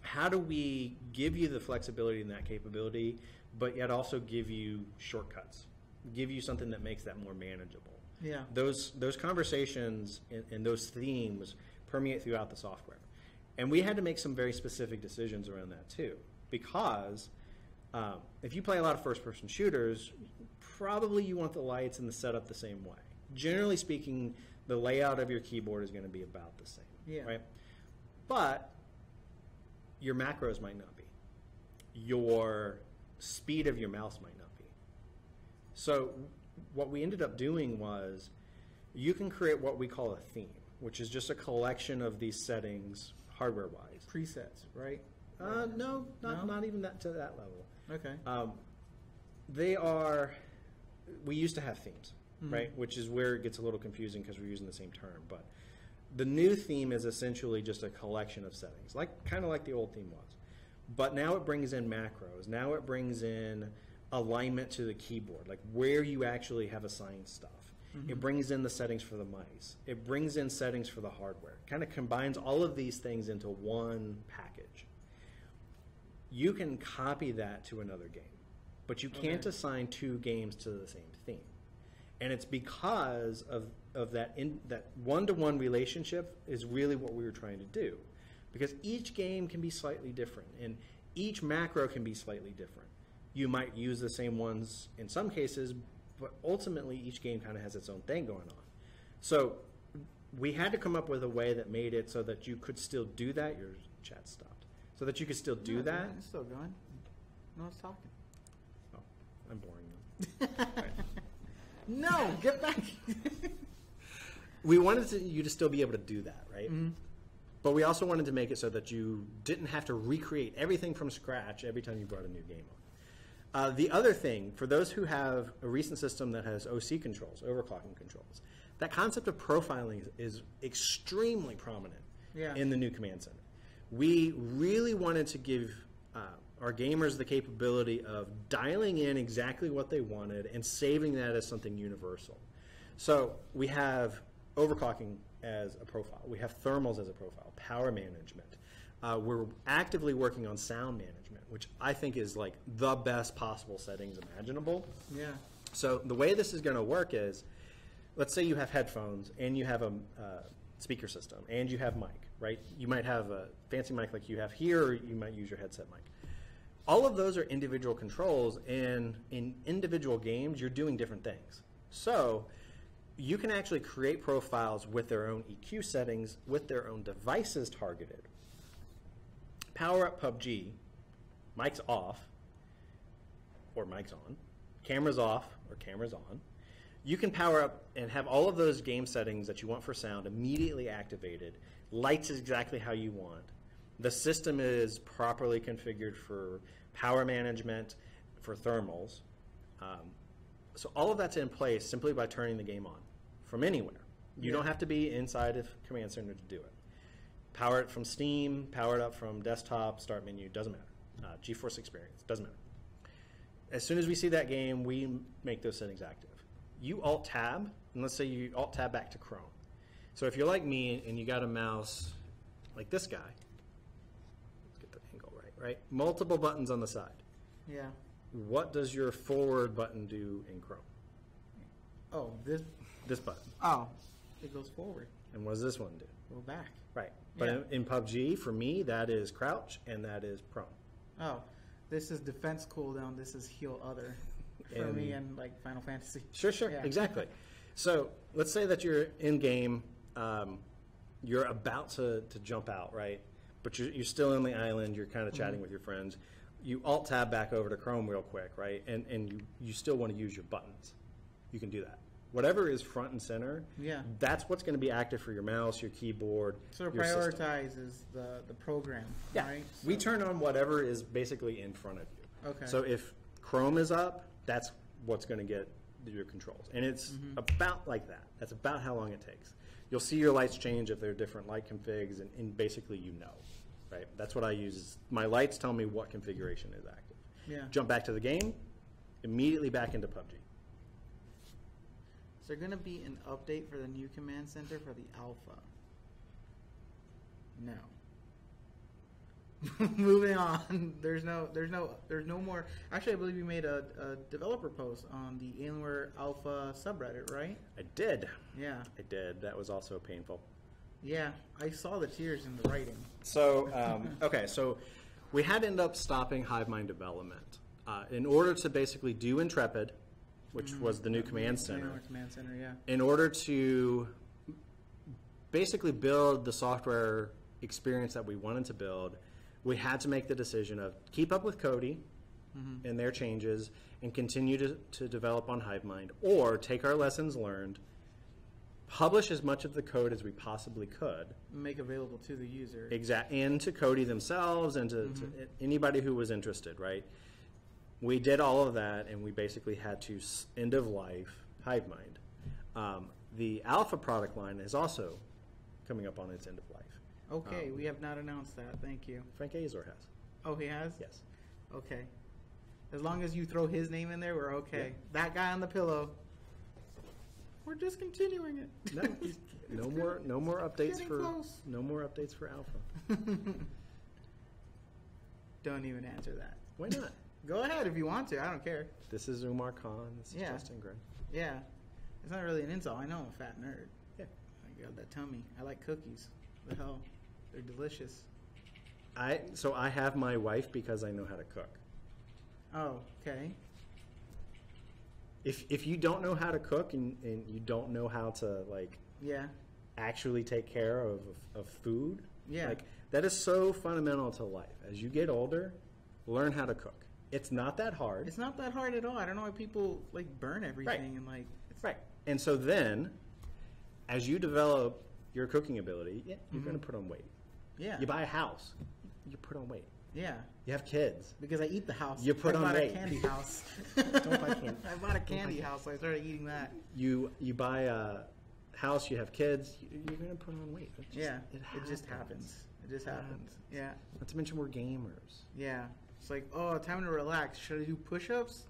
how do we give you the flexibility and that capability, but yet also give you shortcuts, give you something that makes that more manageable. Yeah. Those conversations and those themes permeate throughout the software. And we had to make some very specific decisions around that too, because if you play a lot of first-person shooters, probably you want the lights and the setup the same way. Generally speaking, the layout of your keyboard is going to be about the same, right? But your macros might not be. Your speed of your mouse might not be. So what we ended up doing was, you can create what we call a theme, which is just a collection of these settings hardware-wise. Presets, right? No, not even that to that level. Okay. They are, we used to have themes, right? Which is where it gets a little confusing because we're using the same term. But the new theme is essentially just a collection of settings, kind of like the old theme was. But now it brings in macros. Now it brings in alignment to the keyboard, like where you actually have assigned stuff. It brings in the settings for the mice. It brings in settings for the hardware. Kind of combines all of these things into one package. You can copy that to another game, but you can't assign two games to the same theme. And it's because of that one-to-one relationship is really what we were trying to do. Because each game can be slightly different, and each macro can be slightly different. You might use the same ones in some cases, but ultimately each game kind of has its own thing going on. So we had to come up with a way that made it so that you could still do that. Your chat stopped. So that you could still do that. It's still going. No one's talking. Oh, I'm boring them. Right. No, get back. We wanted you to still be able to do that, right? But we also wanted to make it so that you didn't have to recreate everything from scratch every time you brought a new game on. The other thing, for those who have a recent system that has OC controls, overclocking controls, that concept of profiling is extremely prominent in the new command center. We really wanted to give our gamers the capability of dialing in exactly what they wanted and saving that as something universal. So we have overclocking as a profile. We have thermals as a profile, power management. We're actively working on sound management, which I think is like the best possible settings imaginable. Yeah. So the way this is going to work is, let's say you have headphones and you have a speaker system and you have mic, right? You might have a fancy mic like you have here, or you might use your headset mic. All of those are individual controls, and in individual games, you're doing different things. So you can actually create profiles with their own EQ settings, with their own devices targeted. Power up PUBG, mic's off, or mic's on, camera's off, or camera's on. You can power up and have all of those game settings that you want for sound immediately activated. Lights is exactly how you want. The system is properly configured for power management, for thermals. So all of that's in place simply by turning the game on from anywhere. You don't have to be inside of Command Center to do it. Power it from Steam, power it up from desktop, start menu, doesn't matter. GeForce Experience, doesn't matter. As soon as we see that game, we make those settings active. You Alt-Tab, and let's say you Alt-Tab back to Chrome. So if you're like me and you got a mouse like this guy, let's get the angle right? Multiple buttons on the side. Yeah. What does your forward button do in Chrome? Oh, this button. Oh, it goes forward. And what does this one do? Go back. Right. But in PUBG, for me, that is crouch and that is prone. Oh, this is defense cooldown. This is heal other. For me and like Final Fantasy. Sure, yeah. Exactly. So let's say that you're in game, you're about to jump out, right? But you're still on the island. You're kind of chatting with your friends. you Alt-Tab back over to Chrome real quick, right? And you still want to use your buttons. You can do that. Whatever is front and center, that's what's going to be active for your mouse, your keyboard, so it your prioritizes system. the program, yeah. right? So We turn on whatever is basically in front of you. Okay. So if Chrome is up, that's what's going to get your controls. And it's about like that. That's about how long it takes. You'll see your lights change if they're different light configs, and basically you know. Right? That's what I use. Is my lights tell me what configuration is active. Yeah. Jump back to the game, immediately back into PUBG. Is there going to be an update for the new command center for the alpha? No. Moving on. There's no more. Actually, I believe you made a developer post on the Alienware Alpha subreddit, right? I did. Yeah. I did. That was also painful. Yeah, I saw the tears in the writing. So, okay, so we had to end up stopping HiveMind development in order to basically do Intrepid, which was the new command center. Command center, yeah. In order to basically build the software experience that we wanted to build, we had to make the decision of keep up with Kodi and their changes and continue to develop on HiveMind, or take our lessons learned, publish as much of the code as we possibly could. Make available to the user. And to Kodi themselves and to anybody who was interested, right? We did all of that, and we basically had to end of life HiveMind. The Alpha product line is also coming up on its end of life. Okay, we have not announced that. Thank you. Frank Azor has. Oh, he has? Yes. Okay. As long as you throw his name in there, we're okay. Yeah. That guy on the pillow. We're just continuing it. No more updates for close. No more updates for Alpha. Don't even answer that. Why not? Go ahead if you want to. I don't care. This is Umar Khan. This is Justin Gray. Yeah. It's not really an insult. I know I'm a fat nerd. Yeah. I got that tummy. I like cookies. The hell? They're delicious. So I have my wife because I know how to cook. Oh, okay. If you don't know how to cook and you don't know how to actually take care of food, that is so fundamental to life. As you get older, learn how to cook. It's not that hard. It's not that hard at all. I don't know why people burn everything and right. And so then, as you develop your cooking ability, you're going to put on weight. Yeah. You buy a house, you put on weight. Yeah. You have kids. Because I eat the house. You put on weight. I bought a candy house. Don't buy candy. I bought a candy house, so I started eating that. You buy a house, you have kids, you're going to put on weight. It just happens. It just happens. Yeah. Not to mention we're gamers. Yeah. It's like, oh, time to relax. Should I do push-ups?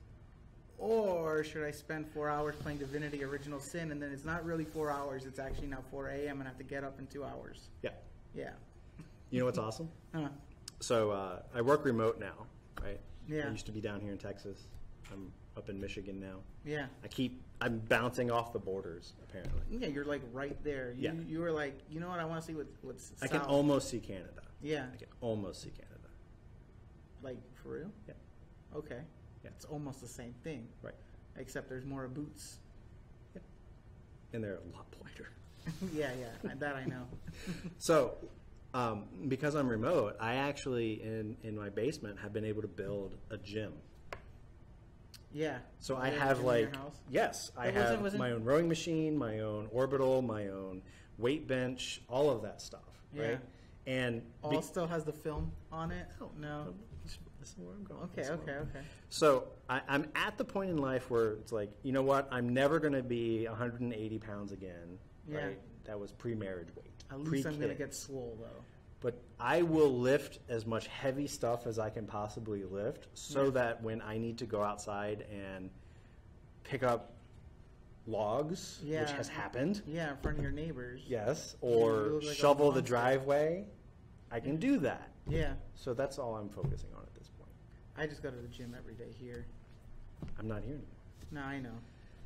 Or should I spend 4 hours playing Divinity Original Sin, and then it's not really 4 hours, it's actually now 4 a.m. and I have to get up in 2 hours. Yeah. Yeah. You know what's awesome? Huh. So I work remote now, right? Yeah. I used to be down here in Texas. I'm up in Michigan now. Yeah. I'm bouncing off the borders, apparently. Yeah, you're right there. You were like, you know what, I want to see what's I south. can almost see Canada. Yeah. I can almost see Canada. Like, for real? Yeah. Okay. Yeah. It's almost the same thing. Right. Except there's more boots. Yeah. And they're a lot lighter. yeah, that I know. So, because I'm remote, I actually, in my basement, have been able to build a gym. Yeah. So I have yes, I have my own rowing machine, my own orbital, my own weight bench, all of that stuff. Yeah. Right? And all still has the film on it? No. This is where I'm going. Okay. So I'm at the point in life where it's like, you know what? I'm never going to be 180 pounds again. Yeah. Right? That was pre-marriage weight. At least I'm going to get swole, though. But I will lift as much heavy stuff as I can possibly lift so that when I need to go outside and pick up logs, which has happened. Yeah, in front of your neighbors. Yes, or shovel the driveway, I can do that. Yeah. So that's all I'm focusing on at this point. I just go to the gym every day here. I'm not here anymore. No, I know.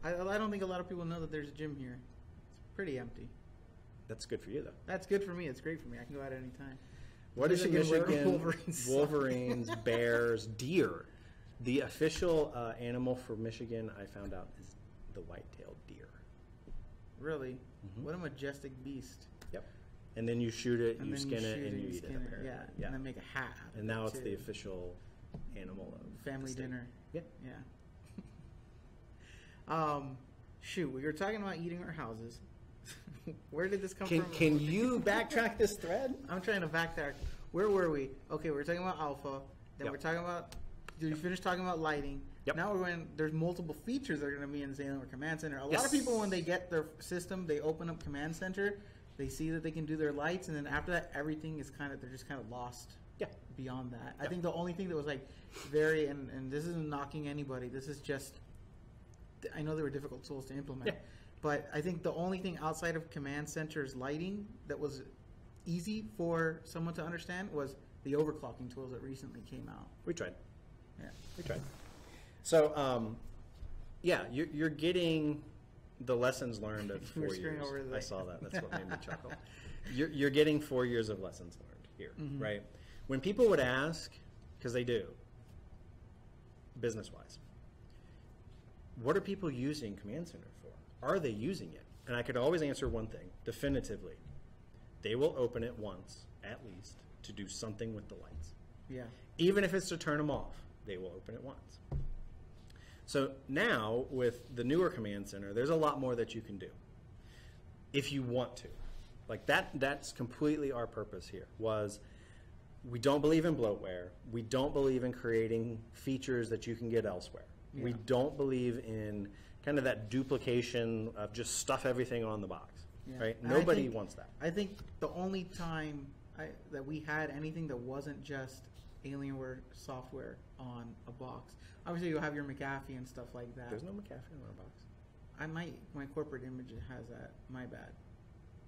I don't think a lot of people know that there's a gym here. It's pretty empty. That's good for you, though. That's good for me. It's great for me. I can go out any time. What is Michigan? Wolverines, bears, deer. The official animal for Michigan, I found out, is the white-tailed deer. Really? Mm-hmm. What a majestic beast. Yep. And then you shoot it, you skin it, and you eat it, apparently. Yeah, and then make a hat. And now it's the official animal of family the state. dinner. Yeah. Yeah. Shoot, we were talking about eating our houses. Where did this come from? Can you backtrack this thread? I'm trying to backtrack. Where were we? Okay, we're talking about alpha. Then Yep. we're talking about. Did we finish talking about lighting? Yep. Now we're going. There's multiple features that are going to be in Alienware Command Center. A lot Yes. of people, when they get their system, they open up Command Center. They see that they can do their lights, and then after that, everything is they're just kind of lost. Yeah. Beyond that, I Yep. think the only thing that was like very, and this isn't knocking anybody. This is just. I know they were difficult tools to implement. Yeah. But I think the only thing outside of Command Center's lighting that was easy for someone to understand was the overclocking tools that recently came out. We tried. Yeah. We tried. So, yeah, you're getting the lessons learned of You were 4 screwing years. over the- I saw that. That's what made me chuckle. You're getting 4 years of lessons learned here, Mhm. right? When people would ask, because they do, business-wise, what are people using Command Center for? Are they using it? And I could always answer one thing, definitively. They will open it once, at least, to do something with the lights. Yeah. Even if it's to turn them off, they will open it once. So now, with the newer Command Center, there's a lot more that you can do if you want to. Like that's completely our purpose here, was we don't believe in bloatware. We don't believe in creating features that you can get elsewhere. Yeah. We don't believe in kind of that duplication of just stuff everything on the box, Yeah. right? And Nobody wants that. I think the only time that we had anything that wasn't just Alienware software on a box. Obviously, you'll have your McAfee and stuff like that. There's no McAfee on our box. My corporate image has that. My bad.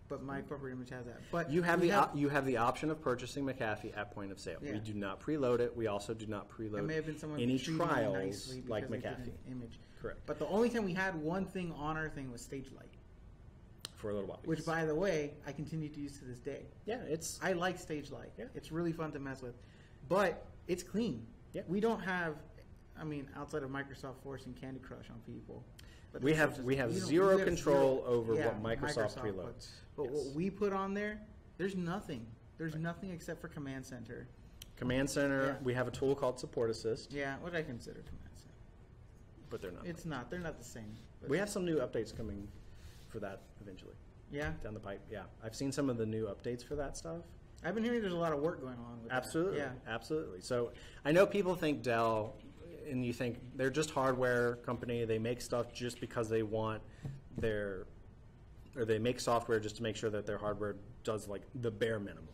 But my corporate image has that. But You have we the option of purchasing McAfee at point of sale. Yeah. We do not preload it. We also do not There preload may have been someone any treating me trials nicely like because they did McAfee. an image. Correct. But the only time we had one thing on our thing was Stage Light, For a little while. which, by the way, I continue to use to this day. yeah, it's I like Stage Light. Yeah. It's really fun to mess with. But it's clean. Yeah. We don't have, outside of Microsoft forcing Candy Crush on people. But we that's have just- we have you know, zero we have control zero- over yeah, what Microsoft puts. preloads. But Yes. what we put on there, there's nothing. There's Right. nothing except for Command Center. Command Center, Yeah. we have a tool called Support Assist, Yeah, what I consider Command Center. but they're not. It's not. They're not the same. But We have some new updates coming for that eventually yeah. down the pipe. Yeah, I've seen some of the new updates for that stuff. I've been hearing there's a lot of work going on with Absolutely, that. Yeah. absolutely. So I know people think Dell, and you think they're just hardware company. They make stuff just because they want or they make software just to make sure that their hardware does like the bare minimum,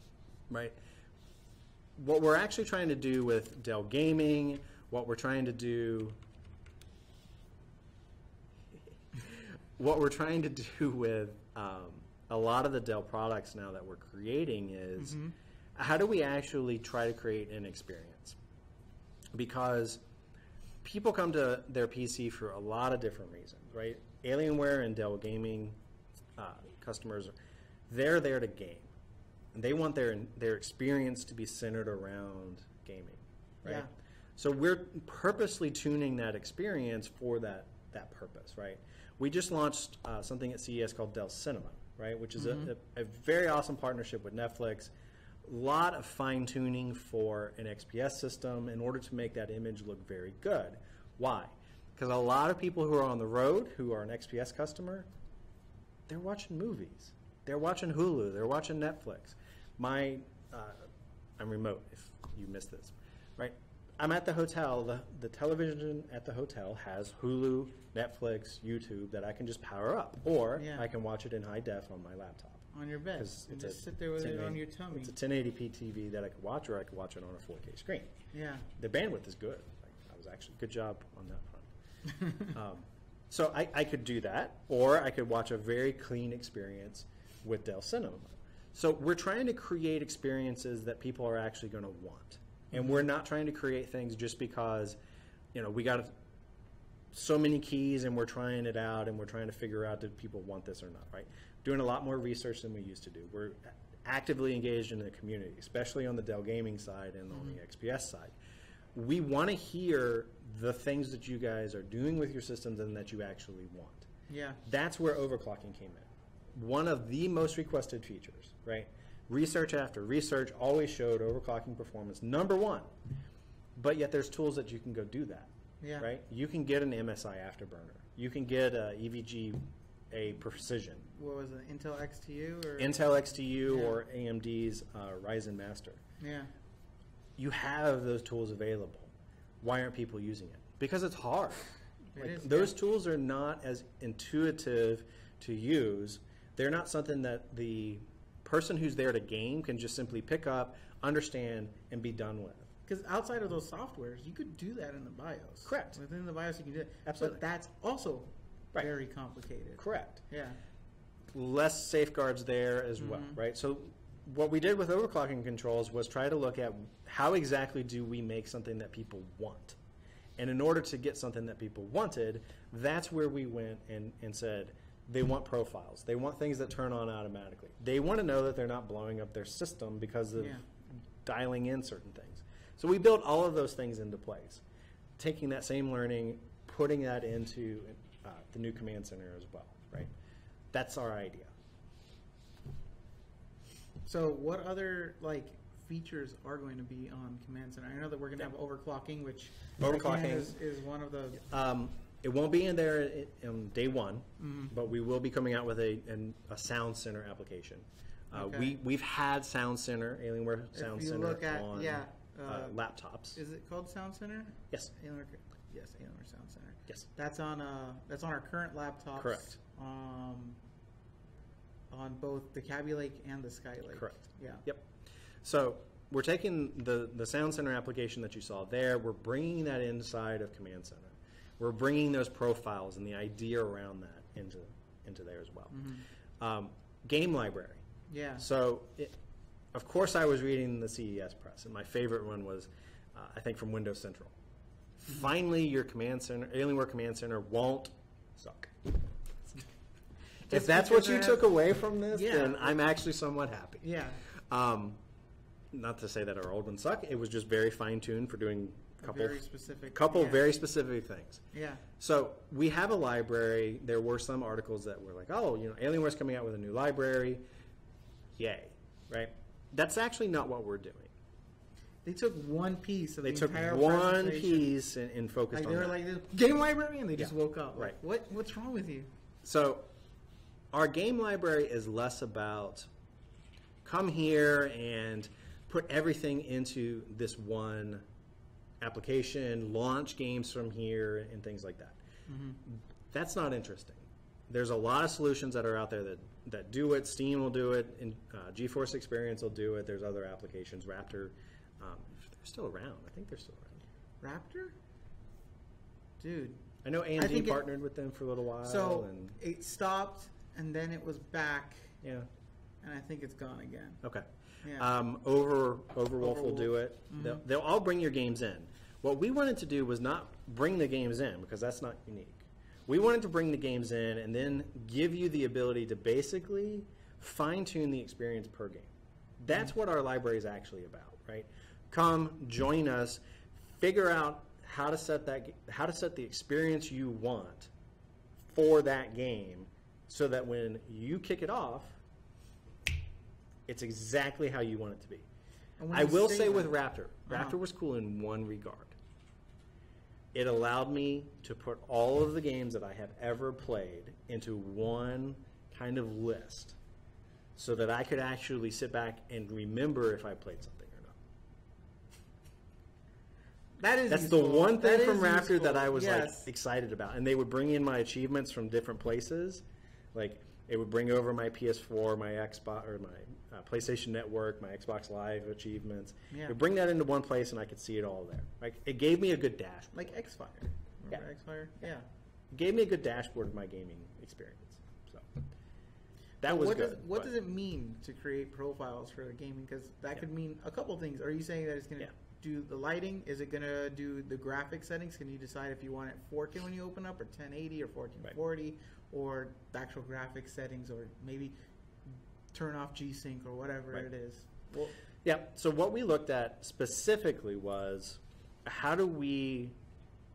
right? What we're actually trying to do with Dell Gaming, what we're trying to do with a lot of the Dell products now that we're creating is how do we actually try to create an experience? Because people come to their PC for a lot of different reasons, right? Alienware and Dell Gaming customers, they're there to game. And they want their experience to be centered around gaming, right? Yeah. So we're purposely tuning that experience for that purpose, right? We just launched something at CES called Dell Cinema, right? Which is a very awesome partnership with Netflix. A lot of fine-tuning for an XPS system in order to make that image look very good. Why? Because a lot of people who are on the road, who are an XPS customer, they're watching movies. They're watching Hulu. They're watching Netflix. I'm remote if you missed this, right? I'm at the hotel. The television at the hotel has Hulu, Netflix, YouTube that I can just power up. Or Yeah. I can watch it in high def on my laptop. On your bed. 'Cause And it's just a sit there with it 1080 on your tummy. It's a 1080p TV that I could watch, or I could watch it on a 4K screen. Yeah. The bandwidth is good. I was actually good job on that front. So I could do that, or I could watch a very clean experience with Dell Cinema. So we're trying to create experiences that people are actually going to want, and we're not trying to create things just because, we got so many keys and we're trying it out and we're trying to figure out, did people want this or not, right? Doing a lot more research than we used to do. We're actively engaged in the community, especially on the Dell Gaming side and on the XPS side. We want to hear the things that you guys are doing with your systems and that you actually want. Yeah. That's where overclocking came in. One of the most requested features, right? Research after research always showed overclocking performance. Number one, but yet there's tools that you can go do that. Yeah. Right? You can get an MSI Afterburner. You can get a EVGA Precision. What was it, Intel XTU? Or? Intel XTU or AMD's Ryzen Master. Yeah. You have those tools available. Why aren't people using it? Because it's hard. Those tools are not as intuitive to use. They're not something that the person who's there to game can just simply pick up, understand, and be done with. Because outside of those softwares, you could do that in the BIOS. Correct. Within the BIOS, you can do it. Absolutely. But that's also very complicated. Correct. Yeah. Less safeguards there as well, right? So what we did with overclocking controls was try to look at how exactly do we make something that people want. And in order to get something that people wanted, that's where we went and said they want profiles. They want things that turn on automatically. They want to know that they're not blowing up their system because of dialing in certain things. So we built all of those things into place, taking that same learning, putting that into the new command center as well, right? That's our idea. So what other features are going to be on Command Center? I know that we're going to have overclocking, which is one of the... It won't be in there in day one, but we will be coming out with a Sound Center application. We've had Sound Center, Alienware Sound Center on laptops. Is it called Sound Center? Yes. Alienware Sound Center. Yes. That's on our current laptops. Correct. On both the Cabby Lake and the Skylake. Correct. Yeah. Yep. So we're taking the Sound Center application that you saw there, we're bringing that inside of Command Center. We're bringing those profiles and the idea around that into there as well. Game library. Yeah. So, of course, I was reading the CES press, and my favorite one was, I think, from Windows Central. Finally, your Command Center, Alienware Command Center, won't suck. If that's what you took away from this, then I'm actually somewhat happy. Yeah. Not to say that our old one sucked. It was just very fine-tuned for doing a couple very specific things. Yeah. So we have a library. There were some articles that were like, oh, Alienware's coming out with a new library. Yay, right? That's actually not what we're doing. They took one piece of the entire presentation. They took one piece and focused on that. They were like, game library, and they just woke up. Right. What's wrong with you? So our game library is less about come here and put everything into this one application, launch games from here, and things like that. That's not interesting. There's a lot of solutions that are out there that do it. Steam will do it, and GeForce Experience will do it. There's other applications. Raptor, they're still around. I think they're still around. Raptor? Dude. I know AMD partnered with them for a little while. So it stopped, and then it was back. Yeah. And I think it's gone again. Okay. Yeah. Overwolf will do it. They'll all bring your games in. What we wanted to do was not bring the games in, because that's not unique. We wanted to bring the games in and then give you the ability to basically fine-tune the experience per game. That's what our library is actually about, right? Come, join us, figure out how to set the experience you want for that game, so that when you kick it off, it's exactly how you want it to be. I will say with Raptor was cool in one regard. It allowed me to put all of the games that I have ever played into one kind of list, so that I could actually sit back and remember if I played something or not. That's useful. The one thing from Raptor useful. That I was excited about. And they would bring in my achievements from different places. Like, it would bring over my PS4, my Xbox, or my PlayStation Network, my Xbox Live achievements. Yeah. It would bring that into one place, and I could see it all there. Like, it gave me a good dashboard. Like Xfire. Remember Xfire? Yeah. It gave me a good dashboard of my gaming experience. So that was good. What does it mean to create profiles for gaming? Because that could mean a couple things. Are you saying that it's going to do the lighting? Is it going to do the graphic settings? Can you decide if you want it 4K when you open up, or 1080, or 1440, or the actual graphic settings, or maybe turn off G-Sync or whatever it is? Well, so what we looked at specifically was, how do we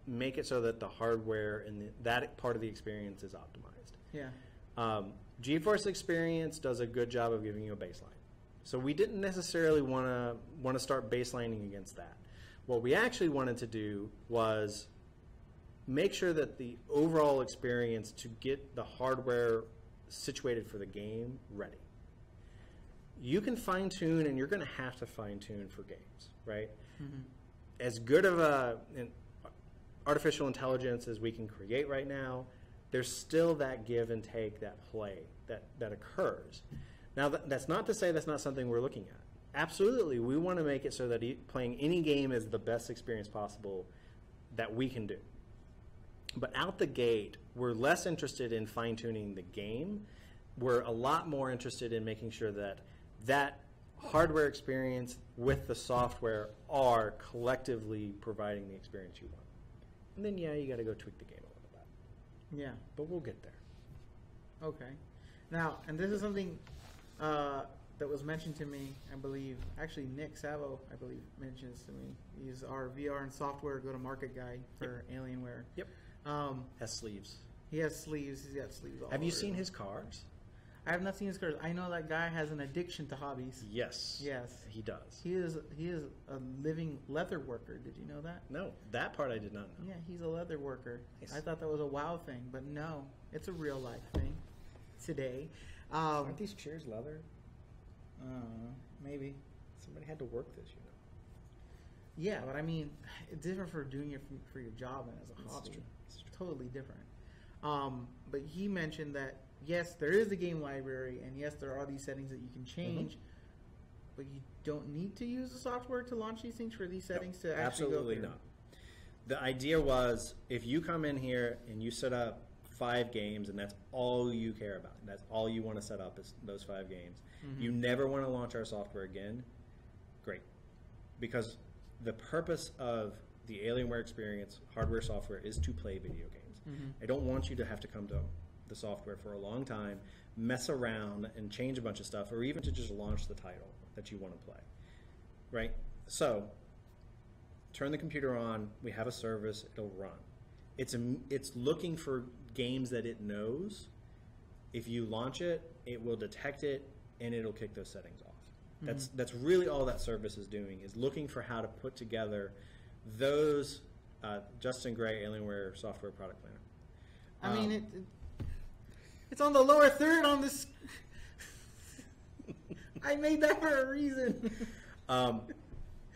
make it so that the hardware and that part of the experience is optimized? Yeah. GeForce Experience does a good job of giving you a baseline. So we didn't necessarily want to start baselining against that. What we actually wanted to do was make sure that the overall experience to get the hardware situated for the game ready. You can fine-tune, and you're going to have to fine-tune for games, right? Mm-hmm. As good of an artificial intelligence as we can create right now, there's still that give and take, that play that occurs. Now, that's not to say that's not something we're looking at. Absolutely, we want to make it so that playing any game is the best experience possible that we can do. But out the gate, we're less interested in fine-tuning the game. We're a lot more interested in making sure that that hardware experience with the software are collectively providing the experience you want. And then, yeah, you got to go tweak the game a little bit. Yeah. But we'll get there. Okay. Now, and this is something that was mentioned to me, I believe. Actually, Nick Savo, I believe, mentions to me. He's our VR and software go-to-market guy for Alienware. Yep. Has sleeves. He has sleeves. He's got sleeves all over. Have you seen his cars? I have not seen his cars. I know that guy has an addiction to hobbies. Yes. Yes. He does. He is a living leather worker. Did you know that? No, that part I did not know. Yeah, he's a leather worker. Nice. I thought that was a wow thing, but no, it's a real life thing today. Aren't these chairs leather? Maybe. Somebody had to work this, you know. Yeah, but I mean, it's different for doing it for your job and as a hobby. True. It's totally different. But he mentioned that, yes, there is a game library, and yes, there are these settings that you can change, but you don't need to use the software to launch these things for these settings to actually absolutely go through. not. The idea was, if you come in here and you set up 5 games and that's all you care about, and that's all you want to set up is those 5 games, you never want to launch our software again, great. Because the purpose of the Alienware experience, hardware, software, is to play video games. I don't want you to have to come to the software for a long time, mess around and change a bunch of stuff, or even to just launch the title that you want to play, right? So, turn the computer on, we have a service, it'll run. It's looking for games that it knows. If you launch it, it will detect it, and it'll kick those settings off. That's really all that service is doing, is looking for how to put together those Justin Gray Alienware software product planner. I mean, it's on the lower third on this. I made that for a reason.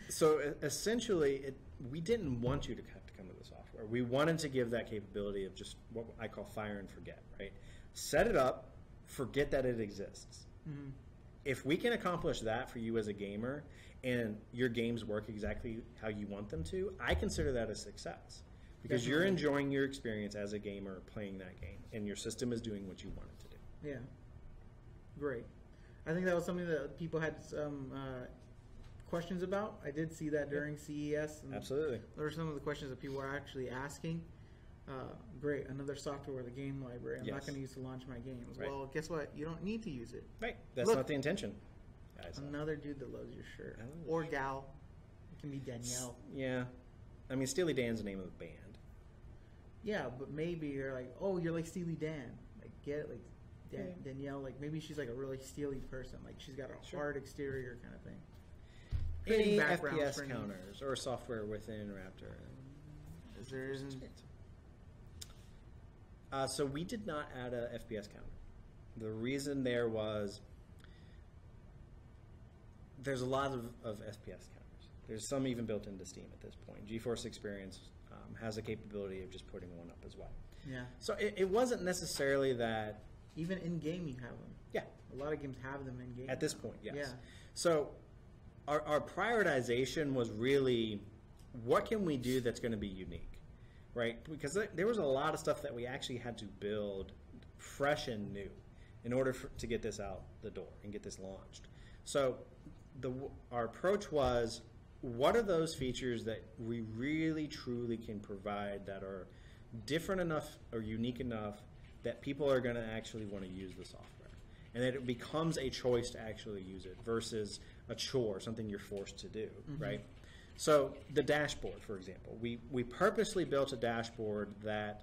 So essentially, we didn't want you to have to come to the software. We wanted to give that capability of just what I call fire and forget, right? Set it up, forget that it exists. If we can accomplish that for you as a gamer, and your games work exactly how you want them to, I consider that a success. Because you're enjoying your experience as a gamer playing that game, and your system is doing what you want it to do. Yeah. Great. I think that was something that people had some questions about. I did see that during CES. And absolutely. There were some of the questions that people were actually asking. Great, another software, the game library. I'm not going to use to launch my games. Right. Well, guess what? You don't need to use it. Right. That's not the intention. Another dude that loves your shirt. Or gal. It can be Danielle. Yeah. I mean, Steely Dan's the name of the band. Yeah, but maybe you're like, oh, you're like Steely Dan. Like, get it? Like, Danielle, like, maybe she's like a really steely person. Like, she's got a hard exterior kind of thing. Any FPS counters or software within Raptor? There isn't. So we did not add a FPS counter. The reason there was there's a lot of FPS counters. There's some even built into Steam at this point. GeForce Experience has a capability of just putting one up as well. Yeah. So it wasn't necessarily that. Even in game, you have them. Yeah. A lot of games have them in game. At this point, yes. Yeah. So our prioritization was really, what can we do that's going to be unique, right? Because there was a lot of stuff that we actually had to build fresh and new in order to get this out the door and get this launched. So our approach was, what are those features that we really truly can provide that are different enough or unique enough that people are going to actually want to use the software, and that it becomes a choice to actually use it versus a chore, something you're forced to do, right? So the dashboard, for example, we purposely built a dashboard that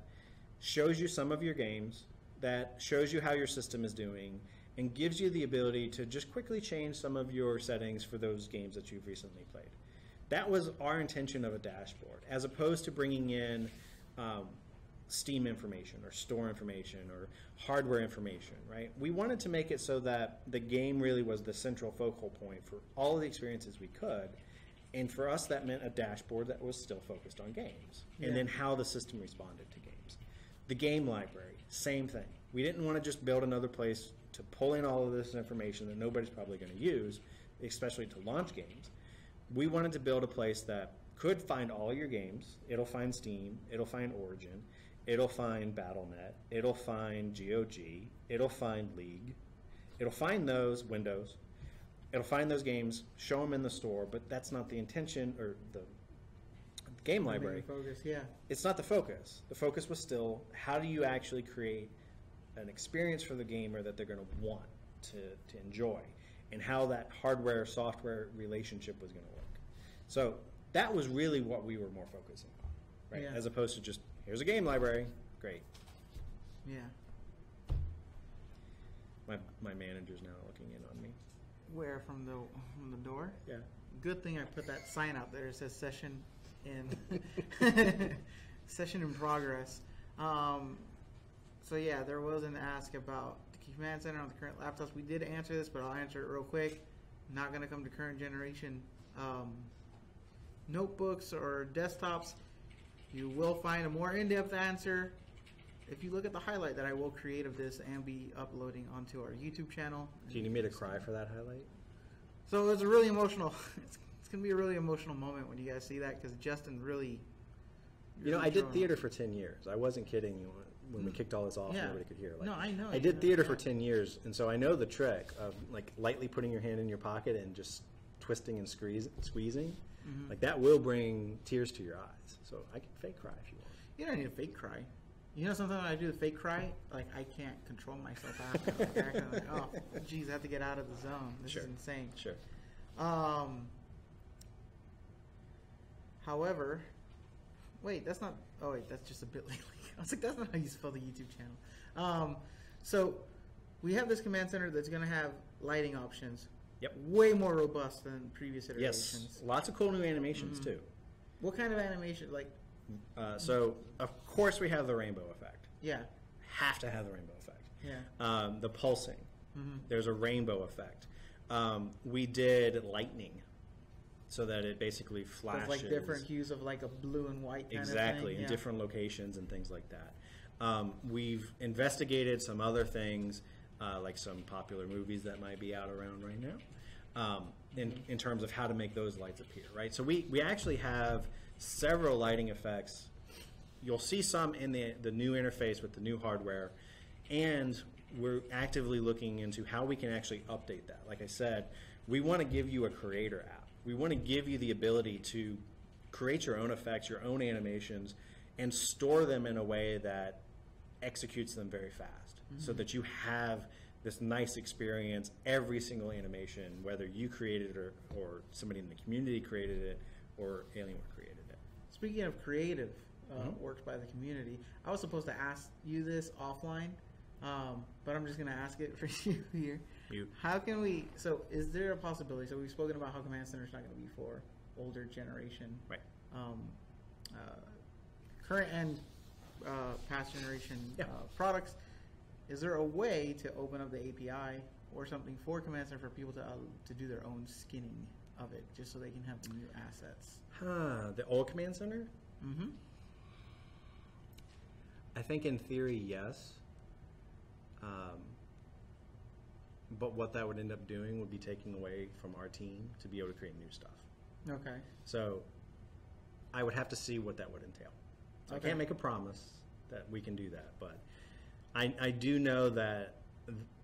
shows you some of your games, that shows you how your system is doing, and gives you the ability to just quickly change some of your settings for those games that you've recently played. That was our intention of a dashboard, as opposed to bringing in Steam information or store information or hardware information, right? We wanted to make it so that the game really was the central focal point for all of the experiences we could. And for us, that meant a dashboard that was still focused on games. Yeah. And then how the system responded to games. The game library, same thing. We didn't want to just build another place to pull in all of this information that nobody's probably going to use, especially to launch games. We wanted to build a place that could find all your games. It'll find Steam. It'll find Origin. It'll find Battle.net. It'll find GOG. It'll find League. It'll find those Windows. It'll find those games, show them in the store, but that's not the intention, or the game library. Focus, yeah. It's not the focus. The focus was still, how do you actually create an experience for the gamer that they're going to want to enjoy, and how that hardware-software relationship was going to work. So that was really what we were more focusing on, right? Yeah. As opposed to just, here's a game library, great. Yeah. My manager's now looking in on me. Where, from the door? Yeah. Good thing I put that sign out there. It says session in session in progress. So yeah, there was an ask about the command center on the current laptops. We did answer this, but I'll answer it real quick. Not going to come to current generation notebooks or desktops. You will find a more in-depth answer if you look at the highlight that I will create of this and be uploading onto our YouTube channel. Do you need me to cry for that highlight? So it's a really emotional. It's going to be a really emotional moment when you guys see that, because Justin really. You know, I did theater for 10 years. I wasn't kidding when we kicked all this off. Yeah. Nobody could hear. Like, No, I know. I did theater for 10 years, and so I know the trick of like lightly putting your hand in your pocket and just twisting and squeezing. Mhm. Like that will bring tears to your eyes. So I can fake cry if you want. You don't need a fake cry. You know, sometimes when I do the fake cry, like I can't control myself after. I'm like, oh, geez, I have to get out of the zone. This is insane. Sure. However, wait, that's not. Oh wait, that's just a bit late. I was like, that's not how you spell the YouTube channel. So we have this command center that's going to have lighting options. Yep. Way more robust than previous iterations. Yes. Lots of cool new animations too. What kind of animation? Like, so of course we have the rainbow effect. yeah, Have to have the rainbow effect. yeah. The pulsing. Mm-hmm. There's a rainbow effect. We did lightning, so that it basically flashes. There's like different hues of like a blue and white kind of thing. Exactly, in Yeah. different locations and things like that. We've investigated some other things, like some popular movies that might be out around right now, in terms of how to make those lights appear, right? So we actually have several lighting effects. You'll see some in the new interface with the new hardware, and we're actively looking into how we can actually update that. Like I said, we want to give you a creator app. We want to give you the ability to create your own effects, your own animations, and store them in a way that executes them very fast, so that you have this nice experience every single animation, whether you created it or somebody in the community created it or Alienware created it. Speaking of creative works by the community, I was supposed to ask you this offline, but I'm just going to ask it for you here. How can we, so is there a possibility, so we've spoken about how Command Center is not going to be for older generation, Right. Current and past generation Yeah. products. Is there a way to open up the API or something for Command Center for people to do their own skinning of it, just so they can have the new assets? The old Command Center? Mm-hmm. I think in theory, yes. But what that would end up doing would be taking away from our team to be able to create new stuff. Okay. So I would have to see what that would entail. So Okay. I can't make a promise that we can do that, but I do know that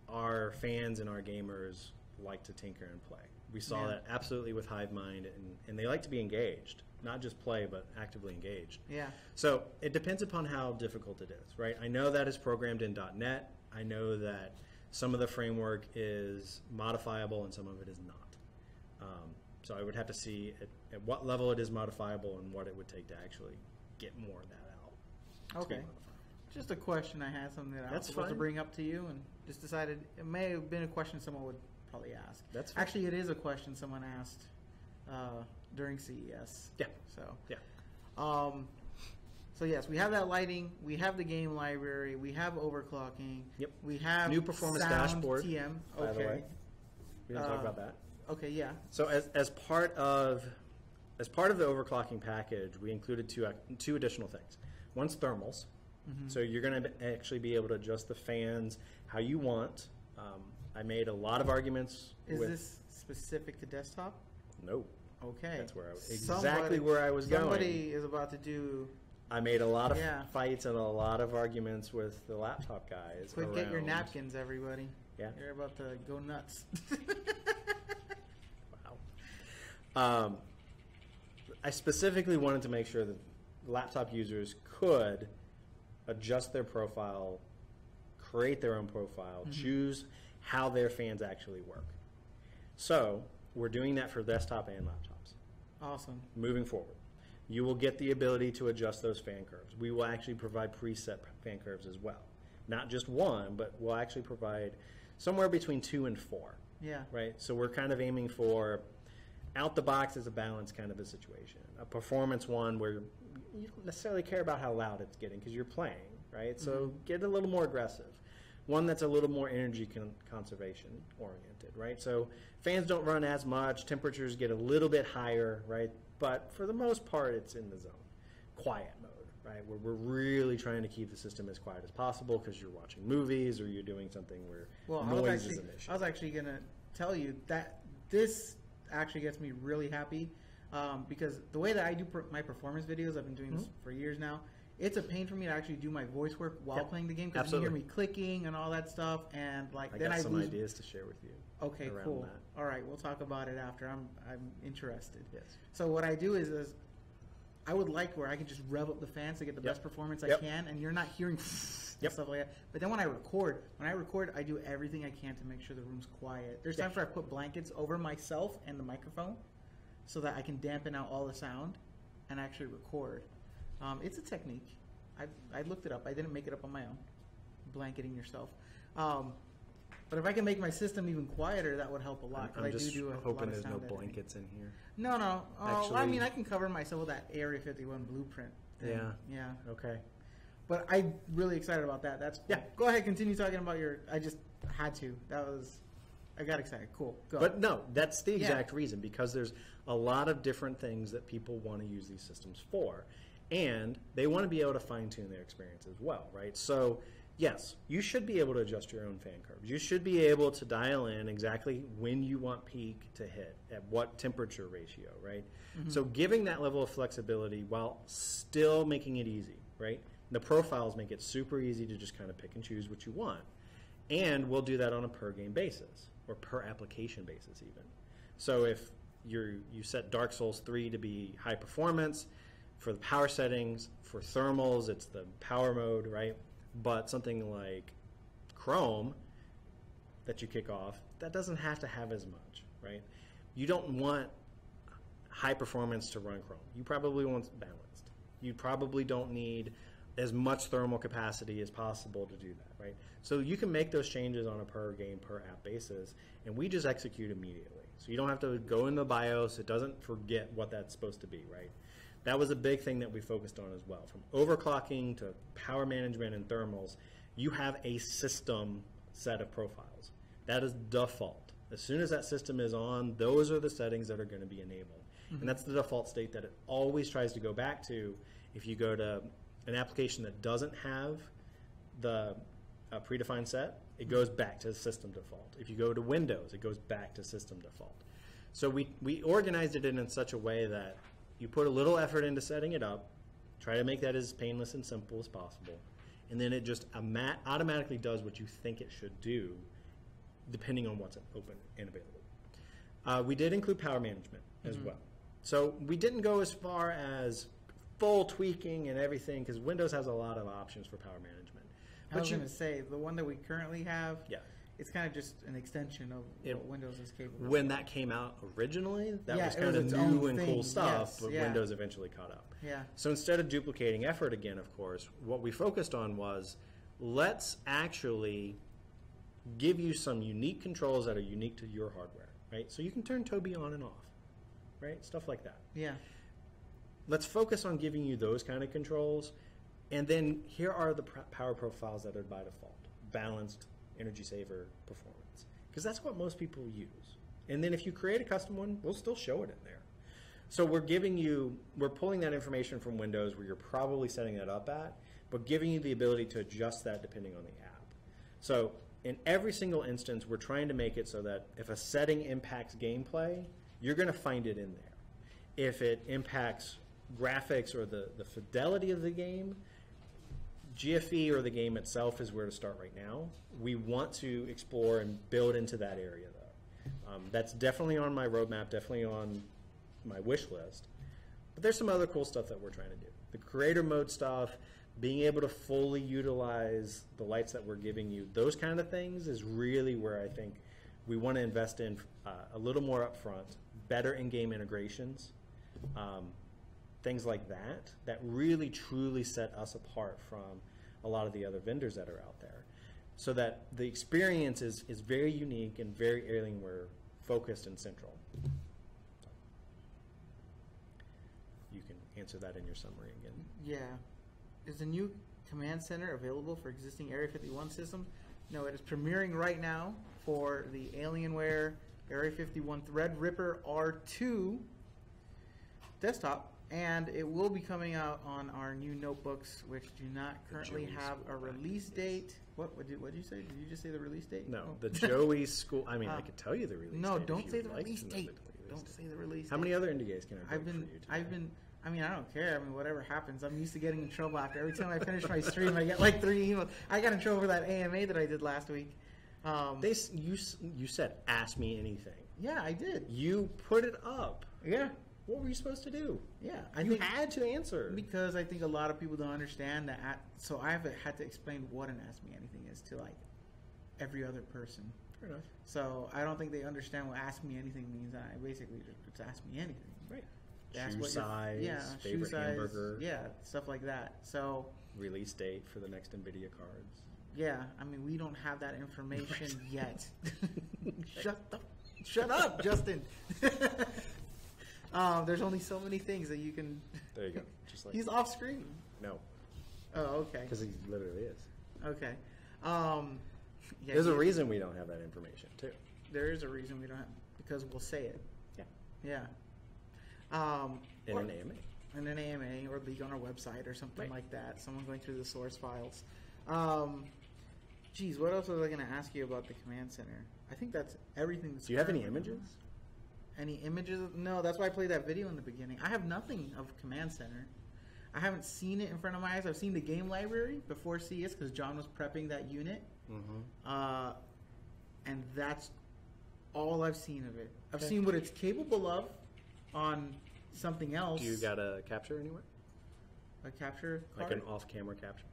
our fans and our gamers like to tinker and play. We saw that absolutely with HiveMind, and they like to be engaged, not just play, but actively engaged. Yeah. So it depends upon how difficult it is, right? I know that it's programmed in .NET. I know that some of the framework is modifiable and some of it is not. So I would have to see at what level it is modifiable and what it would take to actually get more of that out. Okay. Just a question I had, something that I was That's supposed to fine. bring up to you, and just decided it may have been a question someone would probably ask. That's fine. Actually, it is a question someone asked during CES. Yeah. So Yeah. So yes, we have that lighting. We have the game library. We have overclocking. Yep. We have New performance sound dashboard, TM. by the Okay. way. We didn't talk about that. Okay. Yeah. So as part of the overclocking package, we included two additional things. One's thermals. So you're going to actually be able to adjust the fans how you want. I made a lot of arguments. Is this specific to desktop? No. Okay. That's where I was going. Somebody is about to do. I made a lot of fights and a lot of arguments with the laptop guys. Quick, get your napkins, everybody. Yeah. You're about to go nuts. Wow. I specifically wanted to make sure that laptop users could adjust their profile, create their own profile, choose how their fans actually work. So we're doing that for desktop and laptops. Awesome. Moving forward, you will get the ability to adjust those fan curves. We will actually provide preset fan curves as well. Not just one, but we'll actually provide somewhere between 2 and 4. Yeah. Right? So we're kind of aiming for out the box as a balance kind of a situation. A performance one where you don't necessarily care about how loud it's getting because you're playing, right? So get a little more aggressive. One that's a little more energy conservation oriented, right? So fans don't run as much, temperatures get a little bit higher, right? But for the most part, it's in the zone. Quiet mode, right? Where we're really trying to keep the system as quiet as possible because you're watching movies or you're doing something where noise is an issue. I was actually going to tell you that this actually gets me really happy because the way that I do my performance videos, I've been doing this for years now. It's a pain for me to actually do my voice work while playing the game because you hear me clicking and all that stuff, and like I got some ideas to share with you. Okay, cool. All right, we'll talk about it after. I'm interested. Yes. So what I do is I would like where I can just rev up the fans to get the best performance I can, and you're not hearing and stuff like that. But then when I record, I do everything I can to make sure the room's quiet. There's times where I put blankets over myself and the microphone so that I can dampen out all the sound and actually record. It's a technique. I looked it up. I didn't make it up on my own. Blanketing yourself. But if I can make my system even quieter, that would help a lot. I'm just hoping there's no editing. blankets in here. No. Actually, well, I mean, I can cover myself with that Area 51 blueprint thing. Yeah. Okay. But I'm really excited about that. That's cool. Go ahead, continue talking about your. I just had to. I got excited. Cool. Go. But no, that's the exact reason, because there's a lot of different things that people want to use these systems for, and they want to be able to fine-tune their experience as well, right? So yes, you should be able to adjust your own fan curves. You should be able to dial in exactly when you want peak to hit, at what temperature ratio, right? So giving that level of flexibility while still making it easy, right? The profiles make it super easy to just kind of pick and choose what you want. And we'll do that on a per game basis, or per application basis even. So if you set Dark Souls 3 to be high performance, for the power settings, for thermals, it's the power mode, right? But something like Chrome that you kick off, that doesn't have to have as much, right? You don't want high performance to run Chrome. You probably want it balanced. You probably don't need as much thermal capacity as possible to do that, right? So you can make those changes on a per game, per app basis, and we just execute immediately. So you don't have to go into the BIOS. It doesn't forget what that's supposed to be, right? That was a big thing that we focused on as well. From overclocking to power management and thermals, you have a system set of profiles. That is default. As soon as that system is on, those are the settings that are going to be enabled. And that's the default state that it always tries to go back to if you go to an application that doesn't have the predefined set, it goes back to system default. If you go to Windows, it goes back to system default. So we organized it in such a way that you put a little effort into setting it up, try to make that as painless and simple as possible, and then it just automatically does what you think it should do, depending on what's open and available. We did include power management as well. So we didn't go as far as full tweaking and everything, because Windows has a lot of options for power management. I was going to say, the one that we currently have, it's kind of just an extension of what Windows is capable of. When that came out originally, that was kind of new and cool stuff, but Windows eventually caught up. So instead of duplicating effort again, of course, what we focused on was, let's actually give you some unique controls that are unique to your hardware, right? So you can turn Tobii on and off. right? Stuff like that. Yeah. Let's focus on giving you those kind of controls. And then here are the power profiles that are by default. Balanced, energy saver, performance. Because that's what most people use. And then if you create a custom one, we'll still show it in there. So we're pulling that information from Windows where you're probably setting that up at, but giving you the ability to adjust that depending on the app. So in every single instance, we're trying to make it so that if a setting impacts gameplay, you're going to find it in there. If it impacts graphics or the fidelity of the game, GFE or the game itself is where to start right now. We want to explore and build into that area, though. That's definitely on my roadmap, definitely on my wish list. But there's some other cool stuff that we're trying to do. The creator mode stuff, being able to fully utilize the lights that we're giving you, those kind of things is really where I think we want to invest in a little more upfront, better in-game integrations, things like that really truly set us apart from a lot of the other vendors that are out there, so that the experience is very unique and very Alienware focused and central. You can answer that in your summary again. Yeah. Is the new command center available for existing Area 51 systems? No, it is premiering right now for the Alienware Area 51 Threadripper R2 desktop, and it will be coming out on our new notebooks, which do not currently have a release date. What did you say? Did you just say the release date? No, the Joey School. I mean, I could tell you the release date. No, don't say the release date. Don't say the release date. How many other NDAs can I bring for you today? I mean, I don't care. I mean, whatever happens. I'm used to getting in trouble after every time I finish my stream. I get like 3 emails. I got in trouble for that AMA that I did last week. You said, ask me anything. Yeah, I did. You put it up. Yeah. What were you supposed to do? Yeah. You had to answer. Because I think a lot of people don't understand that. So I had to explain what an ask me anything is to like every other person. Fair enough. So I don't think they understand what ask me anything means. I basically just ask me anything. Right. That's shoe size, favorite shoe size, hamburger. Yeah, stuff like that. So release date for the next NVIDIA cards. Yeah, I mean, we don't have that information yet. Shut up, Justin. There's only so many things that you can. There you go. Just like he's off screen. No. Oh, okay. Because he literally is. Okay. Yeah, there's a reason we don't have that information too. There is a reason we don't have, because we'll say it. Yeah. Yeah. In an AMA. In an AMA or leak on our website or something like that. Someone going through the source files. Geez, what else was I going to ask you about the command center? I think that's everything. Do you have any images? Any images? No, that's why I played that video in the beginning. I have nothing of command center. I haven't seen it in front of my eyes. I've seen the game library before CS because John was prepping that unit. Mm-hmm. And that's all I've seen of it. I've seen what it's capable of on something else. Do you got a capture anywhere? A capture card? Like an off-camera capture?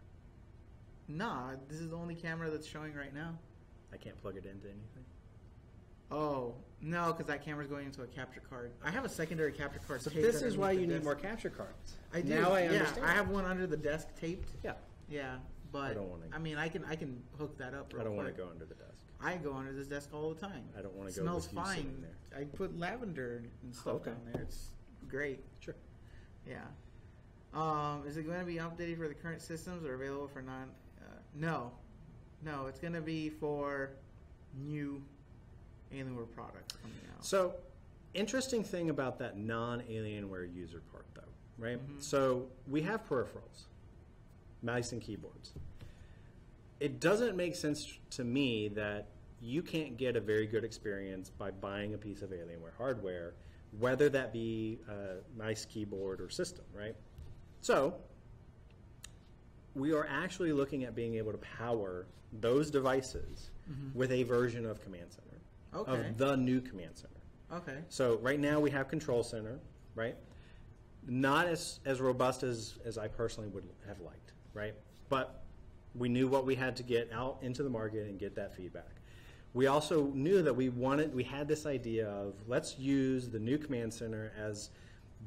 Nah, this is the only camera that's showing right now. I can't plug it into anything? Oh, no, because that camera's going into a capture card. I have a secondary capture card. So this is why you need more capture cards. I do. Now I understand. I have one under the desk taped. Yeah. Yeah, but I don't want to. I mean, I can hook that up. I don't want to go under the desk. I go under this desk all the time. I don't want to go. Smells with you fine. sitting there. I put lavender and stuff down there. It's great. Sure. Yeah. Is it going to be updated for the current systems or available for non? No. It's going to be for new Alienware product coming out. So, interesting thing about that non-Alienware user part, though, right? Mm-hmm. So we have peripherals, mice and keyboards. It doesn't make sense to me that you can't get a very good experience by buying a piece of Alienware hardware, whether that be a nice keyboard or system, right? So we are actually looking at being able to power those devices with a version of Command Center, of the new Command Center. Okay. So right now we have Control Center, right? Not as robust as I personally would have liked, right? But we knew what we had to get out into the market and get that feedback. We also knew that we had this idea of let's use the new Command Center as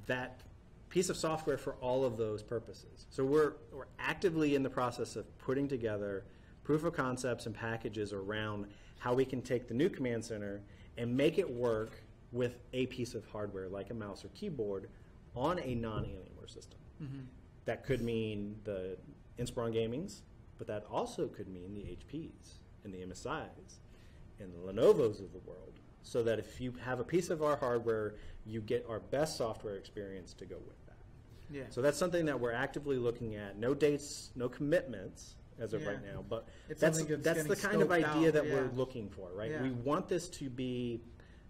that piece of software for all of those purposes. So we're actively in the process of putting together proof of concepts and packages around how we can take the new Command Center and make it work with a piece of hardware like a mouse or keyboard on a non-Alienware system. Mm-hmm. That could mean the Inspiron Gamings, but that also could mean the HPs and the MSIs and the Lenovo's of the world, so that if you have a piece of our hardware, you get our best software experience to go with that. Yeah. So that's something that we're actively looking at. No dates, no commitments as of right now, but It's that's something that's the kind of getting idea scoped that out, we're looking for, right? Yeah. We want this to be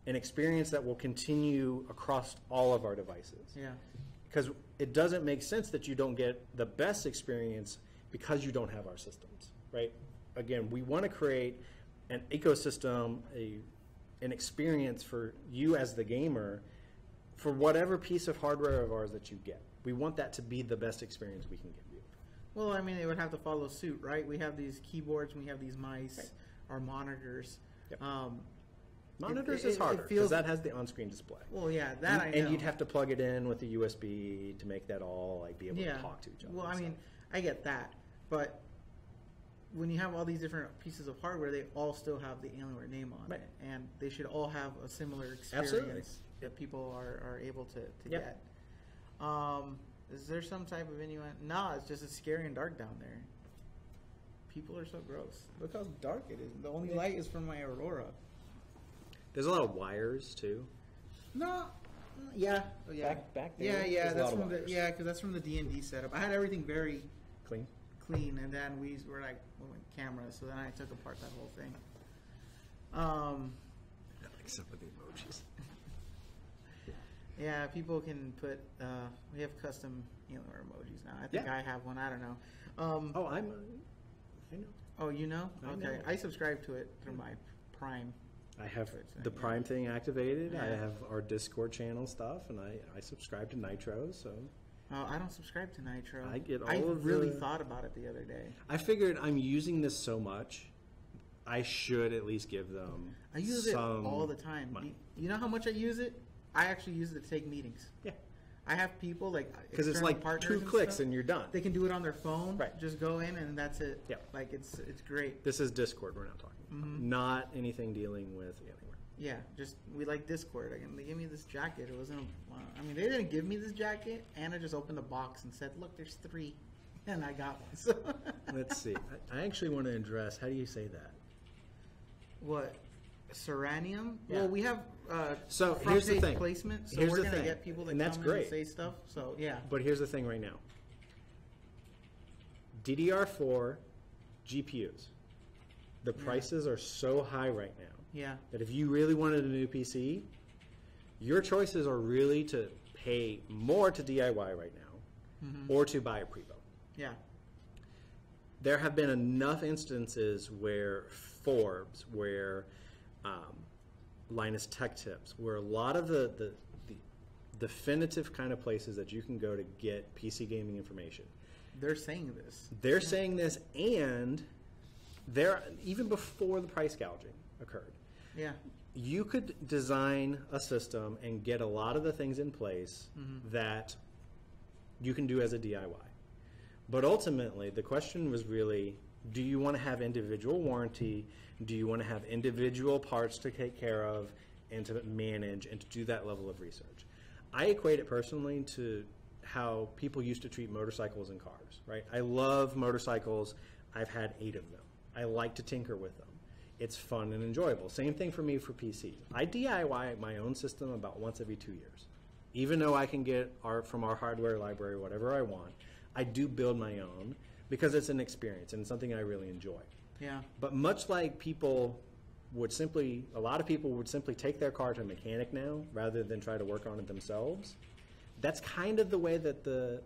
an experience that will continue across all of our devices. Yeah. Because it doesn't make sense that you don't get the best experience because you don't have our systems, right? Again, we want to create an ecosystem, an experience for you as the gamer for whatever piece of hardware of ours that you get. We want that to be the best experience we can give you. Well, I mean, they would have to follow suit, right? We have these keyboards, we have these mice, Right. our monitors. Yep. Um, Monitors it is harder feels- because that has the on-screen display. well, yeah, that I know. And you'd have to plug it in with a USB to make that all like be able to talk to each other. Well, I and mean, stuff. I get that, but when you have all these different pieces of hardware, they all still have the Alienware name on Right. it, and they should all have a similar experience Absolutely. that people are able to Yep. get. Is there some type of innuendo? No, it's just it's scary and dark down there. People are so gross. Look how dark it is. The only light is from my Aurora. There's a lot of wires too. No. Yeah. Oh, yeah. Back there, Yeah. there's a That's lot of from the wires. because that's from the D&D setup. I had everything very Clean. clean, and then we were like, we went cameras, so then I took apart that whole thing. Like some of the emojis. Yeah, people can put. We have custom Alienware emojis now. I think Yeah. I have one. I don't know. Oh, I know. Oh, you know? I Okay, know. I subscribe to it through my Prime. I have It's, the Prime thing activated. I Yeah. have our Discord channel stuff, and I subscribe to Nitro. So I don't subscribe to Nitro. I get I all of really the- thought about it the other day. I figured I'm using this so much, I should at least give them. I use it some all the time. money. You know how much I use it? I actually use it to take meetings. Yeah, I have people like because it's external like partners 2 clicks stuff. and you're done. They can do it on their phone. Right. Just go in and that's it. Yeah. Like it's great. This is Discord we're not talking about. Mhm. Not anything dealing with Alienware. Yeah. Just we like Discord. They gave me this jacket. It wasn't. I mean, they didn't give me this jacket, and I just opened the box and said, "Look, there's 3," and I got one. So Let's see. I actually want to address, how do you say that? what? Seranium? Yeah. Well, we have So, front here's the page thing. placement, so Here's we're the gonna thing. get people that And that's come in great. and say stuff. So yeah. But here's the thing right now. DDR4 GPUs. The prices are so high right now Yeah. that if you really wanted a new PC, your choices are really to pay more to DIY right now or to buy a pre-built. Yeah. There have been enough instances where Forbes, where Linus Tech Tips, where a lot of the definitive kind of places that you can go to get PC gaming information, They're saying this. they're saying this, and they're even before the price gouging occurred. Yeah. You could design a system and get a lot of the things in place that you can do as a DIY. But ultimately, the question was really, do you want to have individual warranty? Do you want to have individual parts to take care of and to manage and to do that level of research? I equate it personally to how people used to treat motorcycles and cars, right? I love motorcycles. I've had 8 of them. I like to tinker with them. It's fun and enjoyable. Same thing for me for PCs. I DIY my own system about once every 2 years. Even though I can get art from our hardware library, whatever I want, I do build my own because it's an experience and something I really enjoy. Yeah. But much like a lot of people would simply take their car to a mechanic now rather than try to work on it themselves. That's kind of the way that the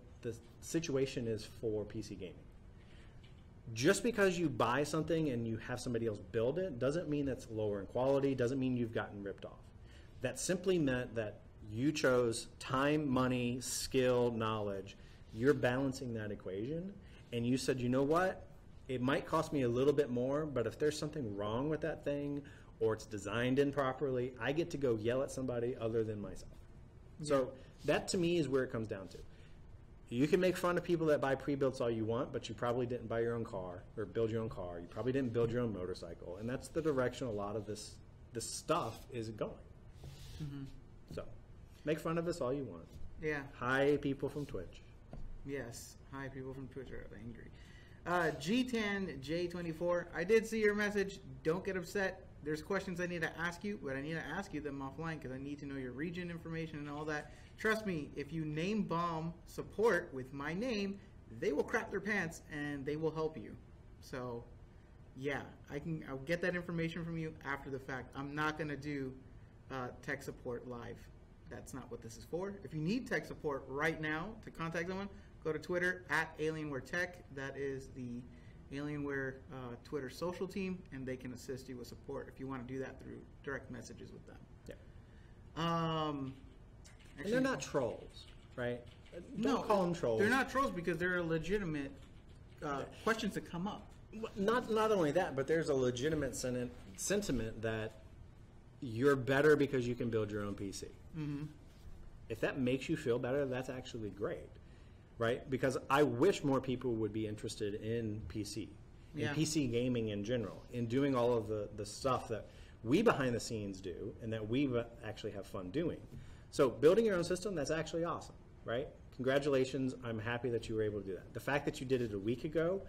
situation is for PC gaming. Just because you buy something and you have somebody else build it doesn't mean that's lower in quality, doesn't mean you've gotten ripped off. That simply meant that you chose time, money, skill, knowledge. You're balancing that equation, and you said, you know what? It might cost me a little bit more, but if there's something wrong with that thing or it's designed improperly, I get to go yell at somebody other than myself. So that to me is where it comes down to. You can make fun of people that buy pre-builts all you want, but you probably didn't buy your own car or build your own car. You probably didn't build your own motorcycle, and that's the direction a lot of this stuff is going. Mm-hmm. So, make fun of us all you want. Yeah. Hi, people from Twitch. Yes. Hi, people from Twitch are angry. G10J24, I did see your message. Don't get upset. There's questions I need to ask you, but I need to ask you them offline because I need to know your region information and all that. Trust me, if you name bomb support with my name, they will crap their pants and they will help you. So, yeah, I'll get that information from you after the fact. I'm not going to do tech support live. That's not what this is for. If you need tech support right now to contact someone, go to Twitter at Alienware Tech. That is the Alienware Twitter social team, and they can assist you with support if you want to do that through direct messages with them. Yeah. And they're not trolls, right? Don't call them trolls. They're not trolls because they're a legitimate questions that come up. Not only that, but there's a legitimate sentiment that you're better because you can build your own PC. Mm-hmm. If that makes you feel better, that's actually great, right? Because I wish more people would be interested in PC, in PC gaming in general, in doing all of the stuff that we behind the scenes do and that we actually have fun doing. So building your own system, that's actually awesome, right? Congratulations. I'm happy that you were able to do that. The fact that you did it a week ago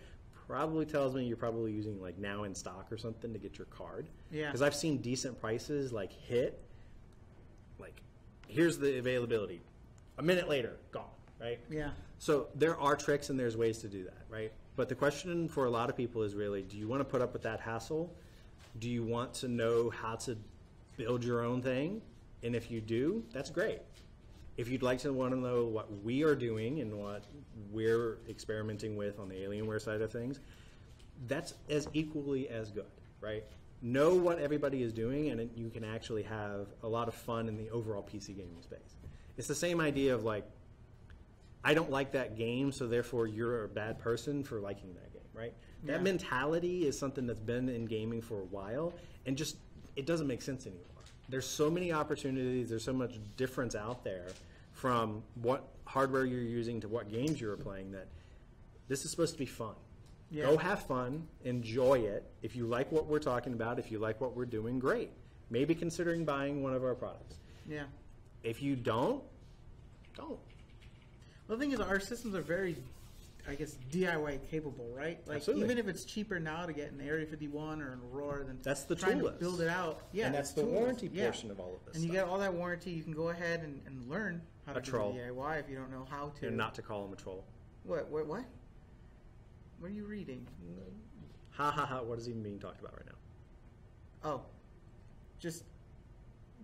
probably tells me you're probably using like now in stock or something to get your card. Yeah. Because I've seen decent prices like hit, like here's the availability. A minute later, gone, right? Yeah. So there are tricks and there's ways to do that, right? But the question for a lot of people is really, do you want to put up with that hassle? Do you want to know how to build your own thing? And if you do, that's great. If you'd like to want to know what we are doing and what we're experimenting with on the Alienware side of things, that's as equally as good, right? Know what everybody is doing, and you can actually have a lot of fun in the overall PC gaming space. It's the same idea of like, I don't like that game, so therefore you're a bad person for liking that game, right? Yeah. That mentality is something that's been in gaming for a while, and just, it doesn't make sense anymore. There's so many opportunities, there's so much difference out there from what hardware you're using to what games you're playing that this is supposed to be fun. Yeah. Go have fun, enjoy it. If you like what we're talking about, if you like what we're doing, great. Maybe considering buying one of our products. Yeah. If you don't. Well, the thing is, our systems are very, I guess, DIY capable, right? Like, Absolutely. even if it's cheaper now to get an Area 51 or an Aurora than That's the trying tool to list. build it out. Yeah, And that's the tools. warranty portion of all of this And you stuff. get all that warranty. You can go ahead and learn how to A do troll. the DIY if you don't know how to. And not to call him a troll. What? What are you reading? Ha ha ha, what is even being talked about right now? Oh, just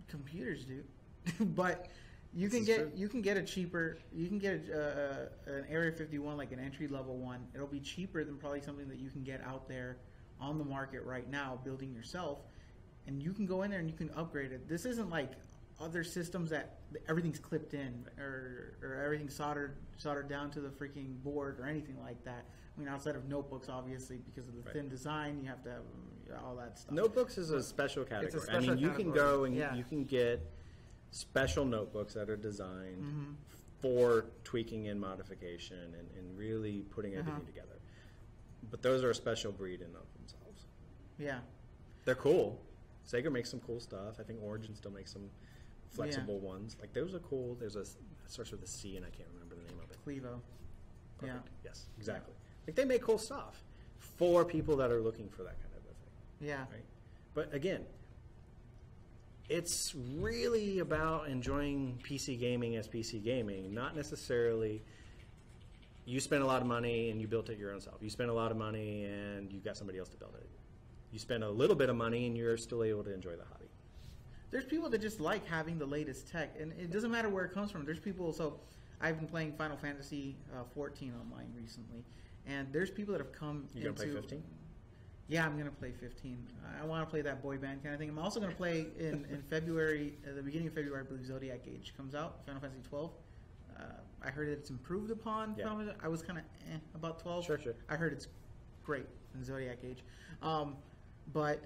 computers, dude. But you This can is get true. you can get a cheaper. You can get an Area 51, like an entry level one. It'll be cheaper than probably something that you can get out there on the market right now, building yourself. And you can go in there and you can upgrade it. This isn't like other systems that everything's clipped in or everything's soldered down to the freaking board or anything like that. I mean, outside of notebooks, obviously, because of the thin design, you have to have all that stuff. Notebooks is a special category. It's a special I mean, you can category. go and Yeah. you can get special notebooks that are designed Mm-hmm. for tweaking and modification and really putting everything together. But those are a special breed in of themselves. Yeah. They're cool. Sega makes some cool stuff. I think Origin still makes some flexible ones. Like those are cool. There's it starts with a C and I can't remember the name of it. Clevo. Perfect. Yeah. Yes, exactly. Like they make cool stuff for people that are looking for that kind of a thing. Yeah. Right? But again, it's really about enjoying PC gaming as PC gaming, not necessarily you spent a lot of money and you built it your own self. You spent a lot of money and you got somebody else to build it. You spend a little bit of money and you're still able to enjoy the hobby. There's people that just like having the latest tech, and it doesn't matter where it comes from. There's people, so I've been playing Final Fantasy 14 online recently, and there's people that have come You gonna play 15? Yeah, I'm going to play 15. I want to play that boy band kind of thing. I'm also going to play in February, at the beginning of February, I believe Zodiac Age comes out, Final Fantasy 12. I heard that it's improved upon. Yeah. Final Fantasy. I was kind of about 12. Sure. I heard it's great in Zodiac Age. But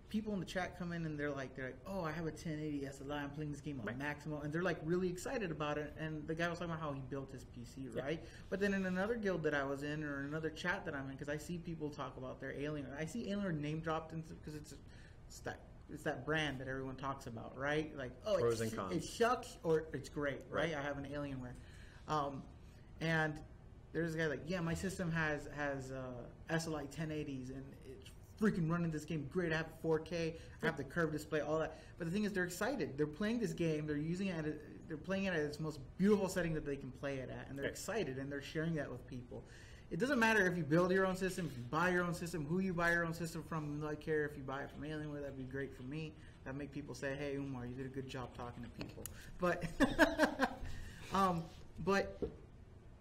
people in the chat come in and they're like, oh, I have a 1080 SLI. I'm playing this game on maximum, and they're like really excited about it. And the guy was talking about how he built his PC, right? Yeah. But then in another guild that I was in, or another chat that I'm in, because I see people talk about their Alien, I see Alien name dropped because it's that it's that brand that everyone talks about, right? Like, oh, Pros and cons. It sucks or it's great, right? I have an Alienware, and there's a guy like, yeah, my system has SLI 1080s and it's freaking running this game great. I have 4K, I have the curved display, all that. But the thing is, they're excited. They're playing this game. They're using it. They're playing it at its most beautiful setting that they can play it at, and they're excited and they're sharing that with people. It doesn't matter if you build your own system, if you buy your own system, who you buy your own system from. I care if you buy it from Alienware. That'd be great for me. That'd make people say, "Hey, Umar, you did a good job talking to people." But, but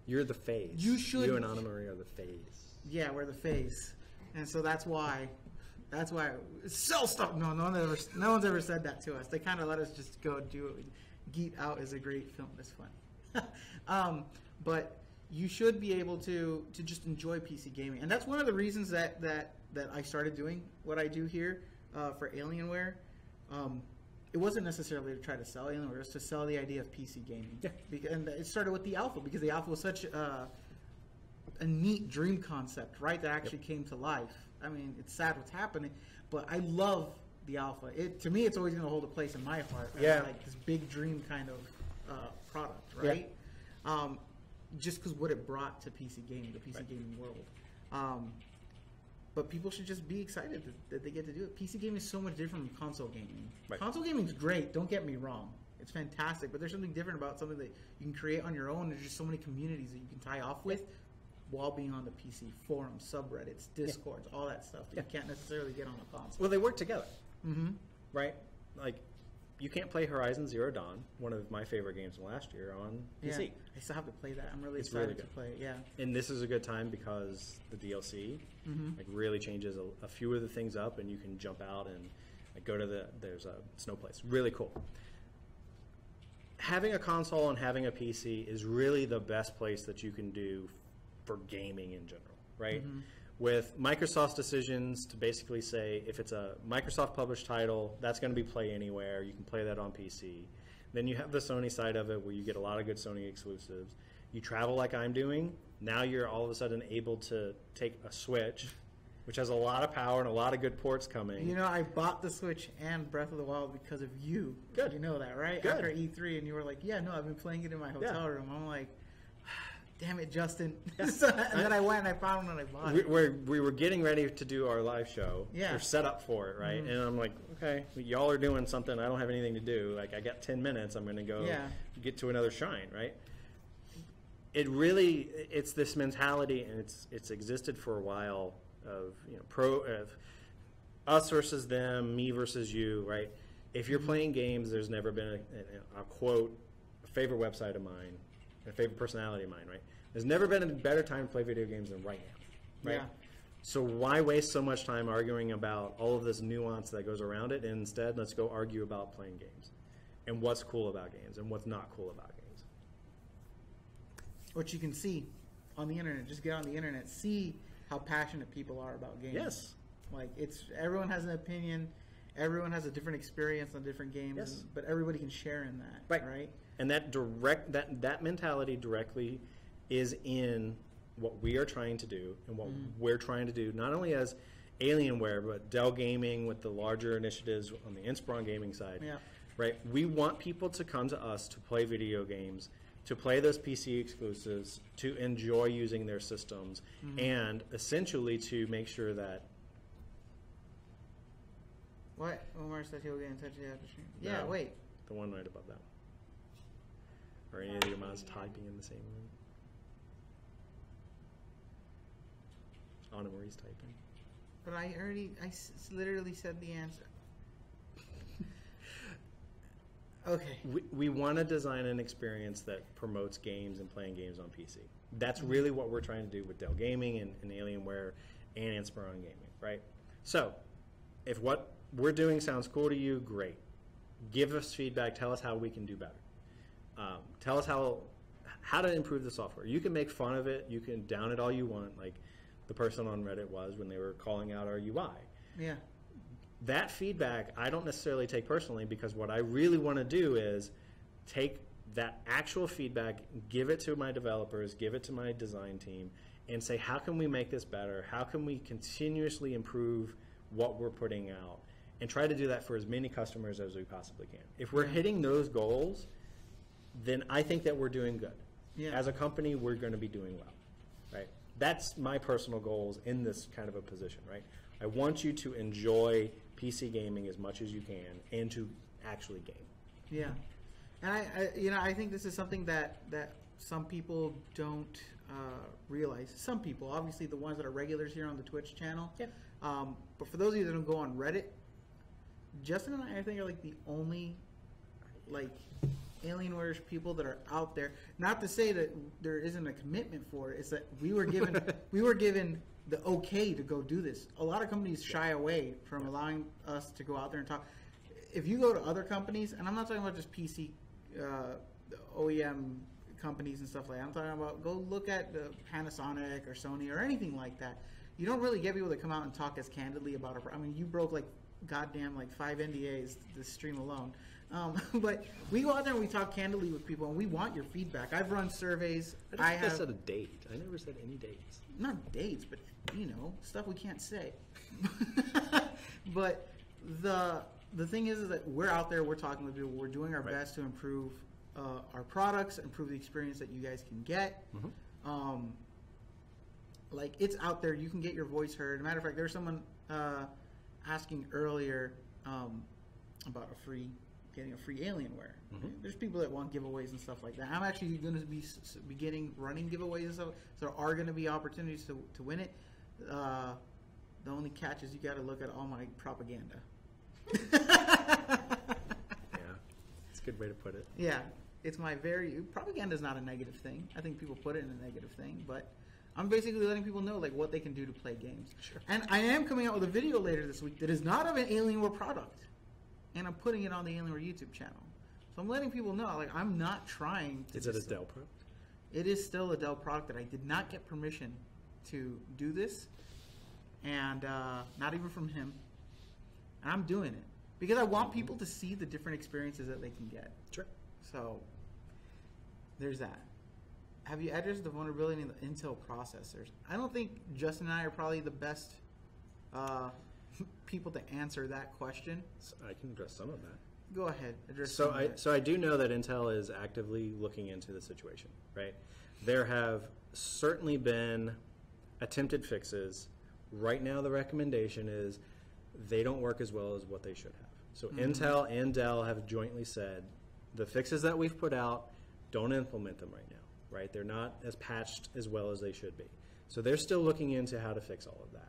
you're the face. You should. You and Anna Marie are the face. Yeah, we're the face, and so that's why. Sell stuff. No one's ever said that to us. They kind of let us just go do it. Geek Out is a great film. It's fun. But you should be able to just enjoy PC gaming, and that's one of the reasons that I started doing what I do here for Alienware. It wasn't necessarily to try to sell Alienware; it was to sell the idea of PC gaming. Yeah. And it started with the Alpha, because the Alpha was such a neat dream concept, right? That actually came to life. I mean, it's sad what's happening, but I love the Alpha. To me, it's always going to hold a place in my heart. Yeah. Like this big dream kind of product, right? Yeah. Just because what it brought to PC gaming, the PC gaming world. But people should just be excited that they get to do it. PC gaming is so much different from console gaming. Right. Console gaming is great, don't get me wrong. It's fantastic, but there's something different about something that you can create on your own. There's just so many communities that you can tie off with while being on the PC, forums, subreddits, discords, all that stuff that you can't necessarily get on a console. Well, they work together, right? Like, you can't play Horizon Zero Dawn, one of my favorite games from last year, on PC. Yeah, I still have to play that. I'm really It's excited really to play it. Yeah. And this is a good time because the DLC like really changes a few of the things up, and you can jump out and like go to there's a snow place. Really cool. Having a console and having a PC is really the best place that you can do for gaming in general, right? With Microsoft's decisions to basically say if it's a Microsoft published title, that's going to be play anywhere. You can play that on PC. Then you have the Sony side of it where you get a lot of good Sony exclusives. You travel like I'm doing. Now you're all of a sudden able to take a Switch, which has a lot of power and a lot of good ports coming. You know, I bought the Switch and Breath of the Wild because of you. Good. You know that, right? Good. After E3, and you were like, yeah, no, I've been playing it in my hotel room. I'm like, damn it, Justin. And then I went and I found one and I bought it. We were getting ready to do our live show. Yeah. We're set up for it, right? And I'm like, okay, y'all are doing something. I don't have anything to do. Like, I got 10 minutes. I'm going to go get to another shrine, right? It really, it's this mentality, and it's existed for a while of, you know, of us versus them, me versus you, right? If you're playing games, there's never been a quote, a favorite website of mine, a favorite personality of mine, right? There's never been a better time to play video games than right now, right? Yeah. So why waste so much time arguing about all of this nuance that goes around it, and instead let's go argue about playing games and what's cool about games and what's not cool about games. What you can see on the internet, just get on the internet, see how passionate people are about games. Yes. Like, everyone has an opinion, everyone has a different experience on different games, but everybody can share in that, right? And that mentality directly is in what we are trying to do and what we're trying to do, not only as Alienware, but Dell Gaming with the larger initiatives on the Inspiron gaming side. Yeah. Right? We want people to come to us to play video games, to play those PC exclusives, to enjoy using their systems, and essentially to make sure that... What? Omar said he'll get in touch with you after stream. Yeah, No, wait. the one right above that. Or any of your moms typing in the same room. Anna Marie's typing. But I literally said the answer. Okay. We want to design an experience that promotes games and playing games on PC. That's really what we're trying to do with Dell Gaming and Alienware and Inspiron Gaming, right? So, if what we're doing sounds cool to you, great. Give us feedback. Tell us how we can do better. Tell us how to improve the software. You can make fun of it. You can down it all you want, like the person on Reddit was when they were calling out our UI. Yeah. That feedback I don't necessarily take personally, because what I really want to do is take that actual feedback, give it to my developers, give it to my design team, and say, how can we make this better? How can we continuously improve what we're putting out? and try to do that for as many customers as we possibly can. If we're hitting those goals, then I think that we're doing good. Yeah. As a company, we're going to be doing well, right? That's my personal goals in this kind of a position, right? I want you to enjoy PC gaming as much as you can and to actually game. Yeah. And I think this is something that some people don't realize. Some people, obviously the ones that are regulars here on the Twitch channel. Yeah. But for those of you that don't go on Reddit, Justin and I think are like the only like Alienware people that are out there. Not to say that there isn't a commitment for it. It's that we were given the okay to go do this. A lot of companies shy away from allowing us to go out there and talk. If you go to other companies, and I'm not talking about just PC OEM companies and stuff like that. I'm talking about go look at the Panasonic or Sony or anything like that. You don't really get people that come out and talk as candidly about it. I mean, you broke like goddamn like 5 NDAs this stream alone. But we go out there and we talk candidly with people, and we want your feedback. I've run surveys. I think I said a date. I never said any dates. Not dates, but stuff we can't say. But the thing is that we're out there, we're talking with people, we're doing our best to improve our products, improve the experience that you guys can get. Mm-hmm. Like, it's out there, you can get your voice heard. Matter of fact, there's someone asking earlier about getting a free Alienware. Mm-hmm. There's people that want giveaways and stuff like that. I'm actually going to be beginning running giveaways and stuff, so there are going to be opportunities to win it. The only catch is you got to look at all my propaganda. Yeah, it's a good way to put it. Yeah, it's propaganda is not a negative thing. I think people put it in a negative thing, but I'm basically letting people know like what they can do to play games. Sure. And I am coming out with a video later this week that is not of an Alienware product, and I'm putting it on the Alienware YouTube channel. So I'm letting people know, like, I'm not trying to. Is it a Dell product? It is still a Dell product that I did not get permission to do this, and not even from him. And I'm doing it because I want people to see the different experiences that they can get. Sure. So there's that. Have you addressed the vulnerability in the Intel processors? I don't think Justin and I are probably the best people to answer that question. I can address some of that. Go ahead. Address So I do know that Intel is actively looking into the situation, right? There have certainly been attempted fixes. Right now the recommendation is they don't work as well as what they should have. So Intel and Dell have jointly said the fixes that we've put out, don't implement them right now, right? They're not as patched as well as they should be. So they're still looking into how to fix all of that.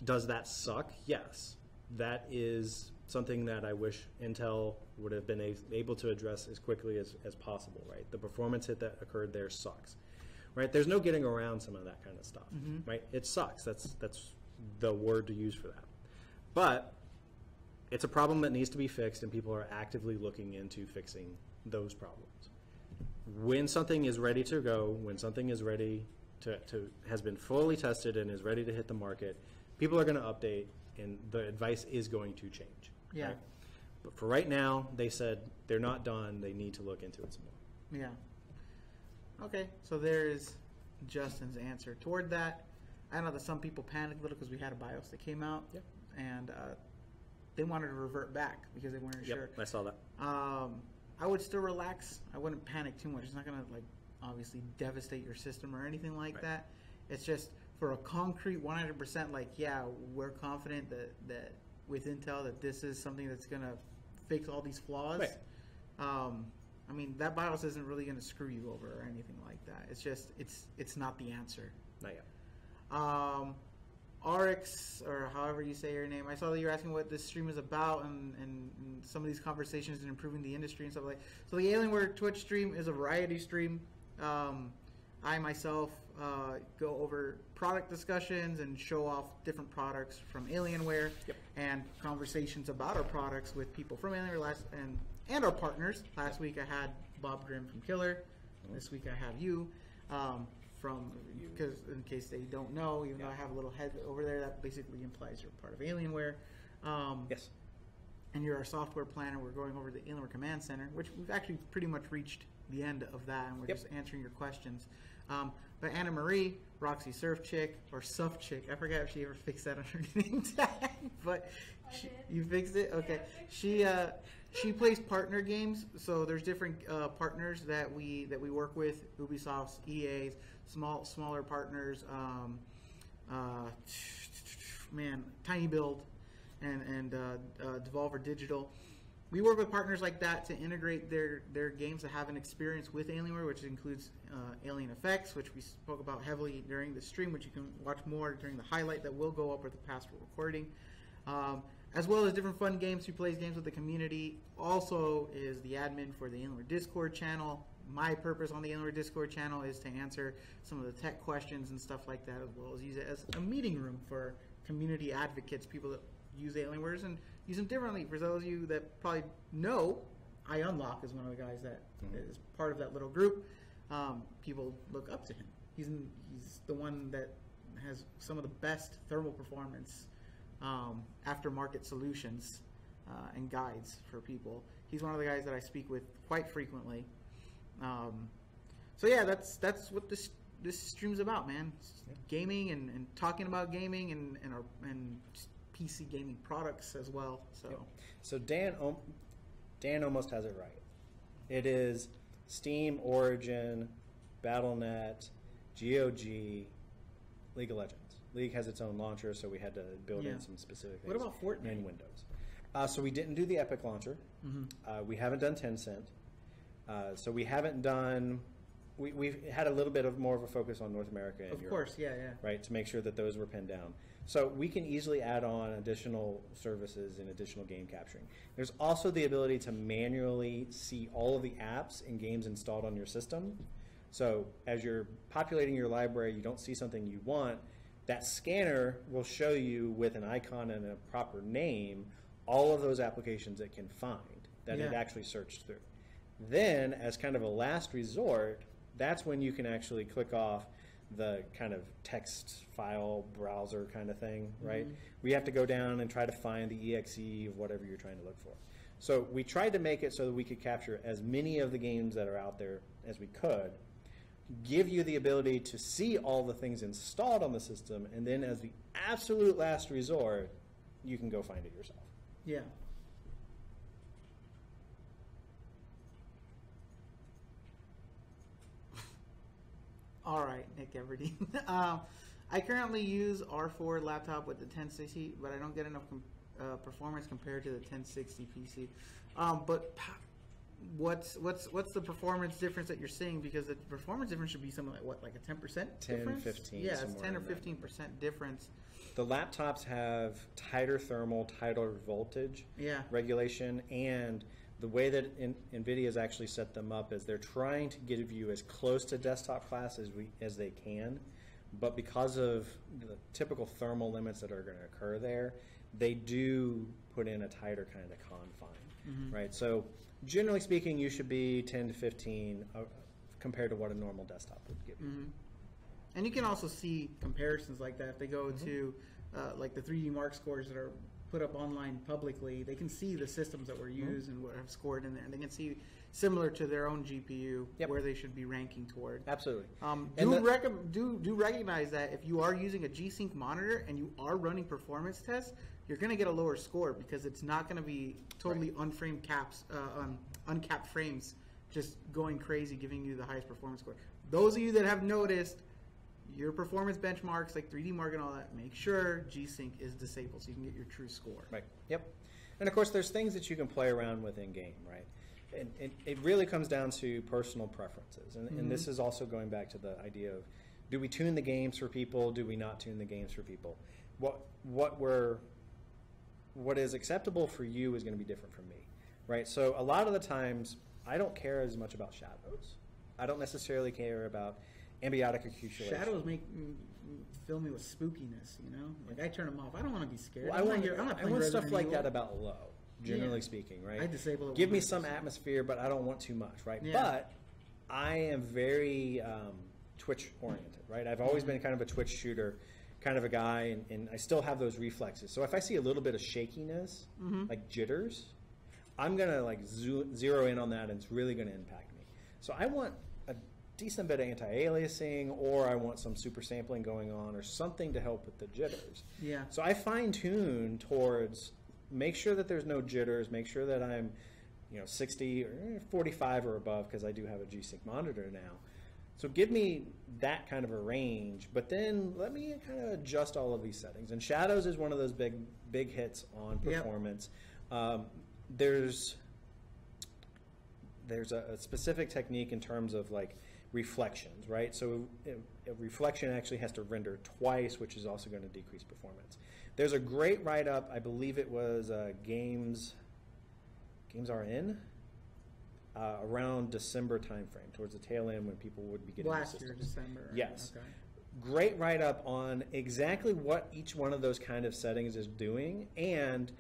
Does that suck? Yes. That is something that I wish Intel would have been able to address as quickly as possible, right? The performance hit that occurred there sucks, right? There's no getting around some of that kind of stuff, right? It sucks. That's the word to use for that. But it's a problem that needs to be fixed, and people are actively looking into fixing those problems. When something is ready to go, when something is ready has been fully tested and is ready to hit the market, people are going to update, and the advice is going to change. Yeah. Right? But for right now, they said they're not done. They need to look into it some more. Yeah. Okay, so there is Justin's answer toward that. I know that some people panicked a little because we had a BIOS that came out, and they wanted to revert back because they weren't sure. I saw that. I would still relax. I wouldn't panic too much. It's not going to like obviously devastate your system or anything like that. It's just for a concrete 100%, like, yeah, we're confident that with Intel that this is something that's going to fix all these flaws. Right. I mean, that BIOS isn't really going to screw you over or anything like that. It's just, it's not the answer. Not yet. RX, or however you say your name, I saw that you're asking what this stream is about and some of these conversations and improving the industry and stuff like that. So the Alienware Twitch stream is a variety stream. I myself go over product discussions and show off different products from Alienware and conversations about our products with people from Alienware and our partners. Last week I had Bob Grimm from Killer. This week I have you. Because in case they don't know, even though I have a little head over there, that basically implies you're part of Alienware. Yes. And you're our software planner. We're going over the Alienware Command Center, which we've actually pretty much reached the end of that, and we're just answering your questions. But Anna Marie, Roxy Surf Chick, or Suff Chick, I forgot if she ever fixed that on her name tag, but you fixed it? Okay. She plays partner games, so there's different partners that we work with, Ubisoft's, EA's, smaller partners, Tiny Build, and Devolver Digital. We work with partners like that to integrate their games that have an experience with Alienware, which includes Alien Effects, which we spoke about heavily during the stream, which you can watch more during the highlight that will go up with the past recording. As well as different fun games. She plays games with the community. Also is the admin for the Alienware Discord channel. My purpose on the Alienware Discord channel is to answer some of the tech questions and stuff like that, as well as use it as a meeting room for community advocates, people that use Alienwares and use them differently. For those of you that probably know, I Unlock is one of the guys that is part of that little group. People look up to him. He's the one that has some of the best thermal performance aftermarket solutions and guides for people. He's one of the guys that I speak with quite frequently. So yeah, that's what this stream's about, man. Gaming and talking about gaming and PC gaming products as well. So Dan almost has it right. It is Steam, Origin, Battle.net, GOG, League of Legends. League has its own launcher, so we had to build in some specific things. What about Fortnite? In Windows. So we didn't do the Epic launcher. We haven't done Tencent. So we haven't done... We've had a little bit more of a focus on North America and Europe. Of course, yeah. Right, to make sure that those were pinned down. So we can easily add on additional services and additional game capturing. There's also the ability to manually see all of the apps and games installed on your system. So as you're populating your library, you don't see something you want, that scanner will show you with an icon and a proper name all of those applications it can find that it actually searched through. Then, as kind of a last resort, that's when you can actually click off the kind of text file browser kind of thing, right? We have to go down and try to find the exe of whatever you're trying to look for. So we tried to make it so that we could capture as many of the games that are out there as we could, give you the ability to see all the things installed on the system, and then as the absolute last resort, you can go find it yourself. Yeah. All right, Nick Everdeen. I currently use R4 laptop with the 1060, but I don't get enough performance compared to the 1060 PC. But what's the performance difference that you're seeing? Because the performance difference should be something like what, like a 10% difference? 15. Yeah, it's 10 or 15% difference. The laptops have tighter thermal, tighter voltage regulation, and the way that NVIDIA has actually set them up is they're trying to give you as close to desktop class as they can, but because of the typical thermal limits that are going to occur there, they do put in a tighter kind of confine, right? So generally speaking, you should be 10 to 15 compared to what a normal desktop would give you. And you can also see comparisons like that. If they go to like the 3D Mark scores that are put up online publicly, they can see the systems that were used and what have scored in there. And they can see, similar to their own GPU, where they should be ranking toward. Absolutely. Do recognize that if you are using a G-Sync monitor and you are running performance tests, you're going to get a lower score because it's not going to be totally unframed caps, uncapped frames, just going crazy, giving you the highest performance score. Those of you that have noticed your performance benchmarks like 3D Mark and all that, make sure G-Sync is disabled so you can get your true score. Right. Yep. And of course, there's things that you can play around with in game, right? And it really comes down to personal preferences. And this is also going back to the idea of, do we tune the games for people? Do we not tune the games for people? What is acceptable for you is going to be different from me, right? So a lot of the times, I don't care as much about shadows. I don't necessarily care about ambiotic accumulation. Shadows fill me with spookiness, you know? Like, I turn them off. I don't want to be scared. Well, I want stuff like that about low, generally speaking, right? I disable it. Give me some atmosphere, but I don't want too much, right? Yeah. But I am very Twitch-oriented, right? I've always been kind of a Twitch shooter, kind of a guy, and I still have those reflexes. So if I see a little bit of shakiness, like jitters, I'm going to like zero in on that, and it's really going to impact me. So I want a decent bit of anti-aliasing, or I want some super sampling going on, or something to help with the jitters. Yeah. So I fine-tune towards make sure that there's no jitters, make sure that I'm 60 or 45 or above, because I do have a G-Sync monitor now. So give me that kind of a range, but then let me kind of adjust all of these settings. And shadows is one of those big hits on performance. Yep. There's a specific technique in terms of like reflections, right? So a reflection actually has to render twice, which is also going to decrease performance. There's a great write-up, I believe it was Games RN, around December timeframe, towards the tail end when people would be getting the systems. Last year, December. Yes. Okay. Great write-up on exactly what each one of those kind of settings is doing and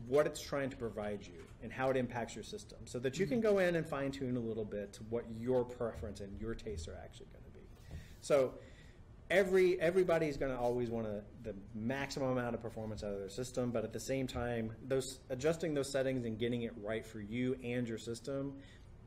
what it's trying to provide you and how it impacts your system, so that you can go in and fine-tune a little bit to what your preference and your tastes are actually going to be. So everybody's going to always want the maximum amount of performance out of their system, but at the same time, adjusting those settings and getting it right for you and your system,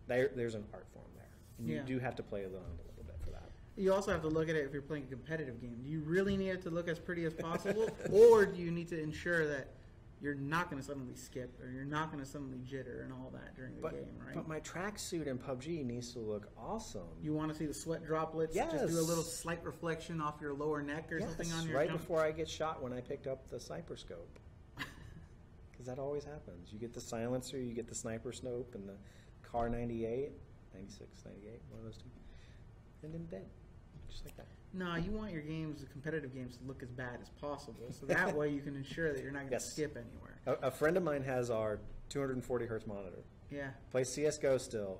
there's an art form there. And you do have to play around a little bit for that. You also have to look at it if you're playing a competitive game. Do you really need it to look as pretty as possible, or do you need to ensure that you're not going to suddenly skip, or you're not going to suddenly jitter and all that during the game, right? But my tracksuit in PUBG needs to look awesome. You want to see the sweat droplets? Yes. Just do a little slight reflection off your lower neck or something on your right jump? before I get shot when I picked up the sniper scope. Because that always happens. You get the silencer, you get the sniper scope, and the Car 98, 96, 98, one of those two, and then dead. Just like that. No, you want your games, the competitive games, to look as bad as possible. So that way you can ensure that you're not going to skip anywhere. A friend of mine has our 240 hertz monitor. Yeah. Plays CSGO still,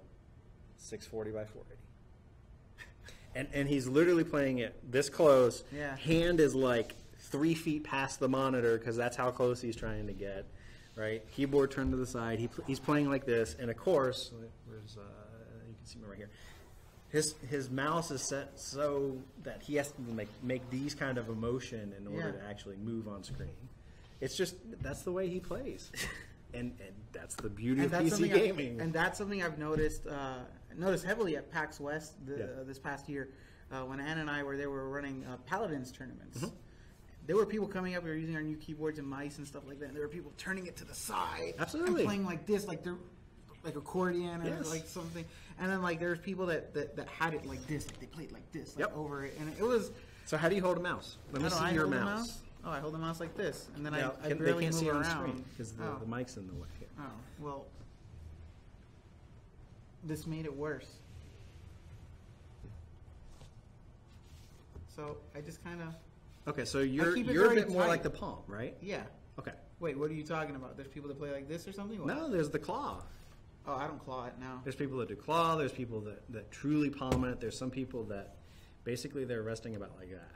640 by 480. And he's literally playing it this close. Yeah. Hand is like 3 feet past the monitor because that's how close he's trying to get. Right? Keyboard turned to the side. He's playing like this. And of course, you can see me right here. His mouse is set so that he has to make these kind of a motion in order to actually move on screen. It's just, that's the way he plays. and that's the beauty of PC gaming. And that's something I've noticed heavily at PAX West this past year when Ann and I were running Paladins tournaments. Mm-hmm. There were people coming up who were using our new keyboards and mice and stuff like that. And there were people turning it to the side. Absolutely. And playing like this, like they're like accordion or like something. And then like there's people that had it like this, like they played like this, like over it. And it was... So how do you hold a mouse? Let me see your mouse. Oh, I hold the mouse like this. And then I they barely can't move see it on around. screen because the mic's in the way here. Oh, well... This made it worse. So I just kind of... Okay, so you're a bit more like the palm, right? Yeah. Okay. Wait, what are you talking about? There's people that play like this or something? What? No, there's the claw. Oh, I don't claw it now. There's people that do claw. There's people that truly palm it. There's some people that basically they're resting about like that.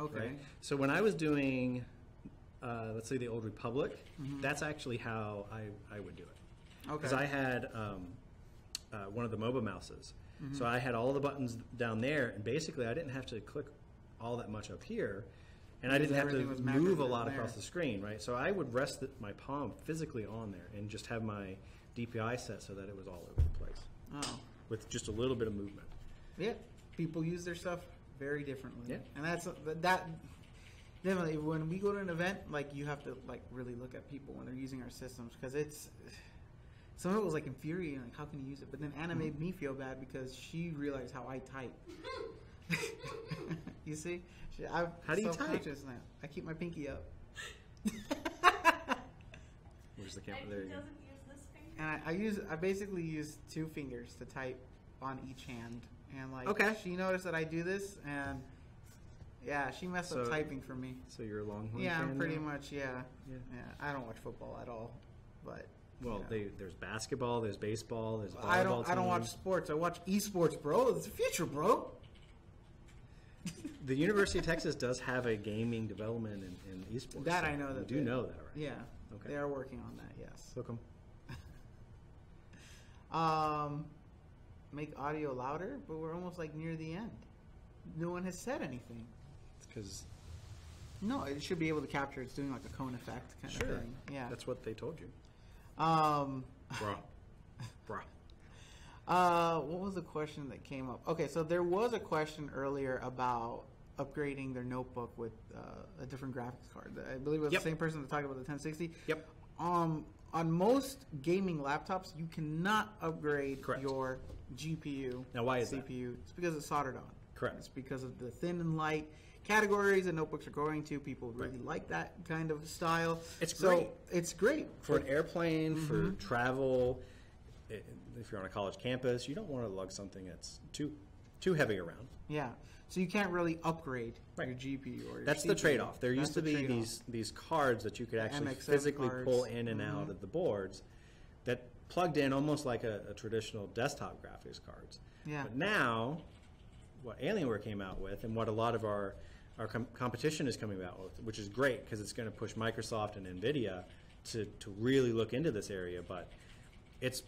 Okay. Right? So when I was doing, let's say the Old Republic, that's actually how I would do it. Okay. Because I had one of the MOBA mouses. Mm-hmm. So I had all the buttons down there, and basically I didn't have to click all that much up here. And I didn't have to move a lot across the screen, right? So I would rest my palm physically on there and just have my DPI set so that it was all over the place. Oh. With just a little bit of movement. Yeah. People use their stuff very differently. Yeah. And that definitely, when we go to an event, like you have to like really look at people when they're using our systems, because some of it was like infuriating, like how can you use it? But then Anna made me feel bad because she realized how I type. You see? How do you type? Now. I keep my pinky up. Where's the camera? There you go. And I basically use 2 fingers to type on each hand. And like she noticed that I do this, and she messed up typing for me. So you're a Longhorn fan? fan Pretty now? much, yeah. I don't watch football at all, but there's basketball, there's baseball, there's volleyball. I don't watch sports. I watch esports, bro. It's the future, bro. The University of Texas does have a gaming development in esports. That I know. That you do know that, right? Yeah. Okay. They are working on that. Yes. Hook 'em. Make audio louder, but we're almost like near the end. No one has said anything. It's because... No, it should be able to capture. It's doing like a cone effect kind of thing. Yeah. That's what they told you. Bruh. What was the question that came up? Okay, so there was a question earlier about upgrading their notebook with a different graphics card. I believe it was the same person that talked about the 1060. Yep. On most gaming laptops, you cannot upgrade Correct. your GPU. Now, why is CPU. It's because it's soldered on. Correct. It's because of the thin and light categories that notebooks are going to. People really like that kind of style. It's great. It's great. For an airplane, for travel, if you're on a college campus, you don't want to lug something that's too heavy around. Yeah. So you can't really upgrade Right. your GPU or your That's CPU. the trade-off. There used to That's be the trade-off. these cards that you could actually MX7 physically cards. pull in and out of the boards that plugged in almost like a traditional desktop graphics cards. Yeah. But now, what Alienware came out with, and what a lot of our competition is coming out with, which is great because it's going to push Microsoft and NVIDIA to really look into this area, but it's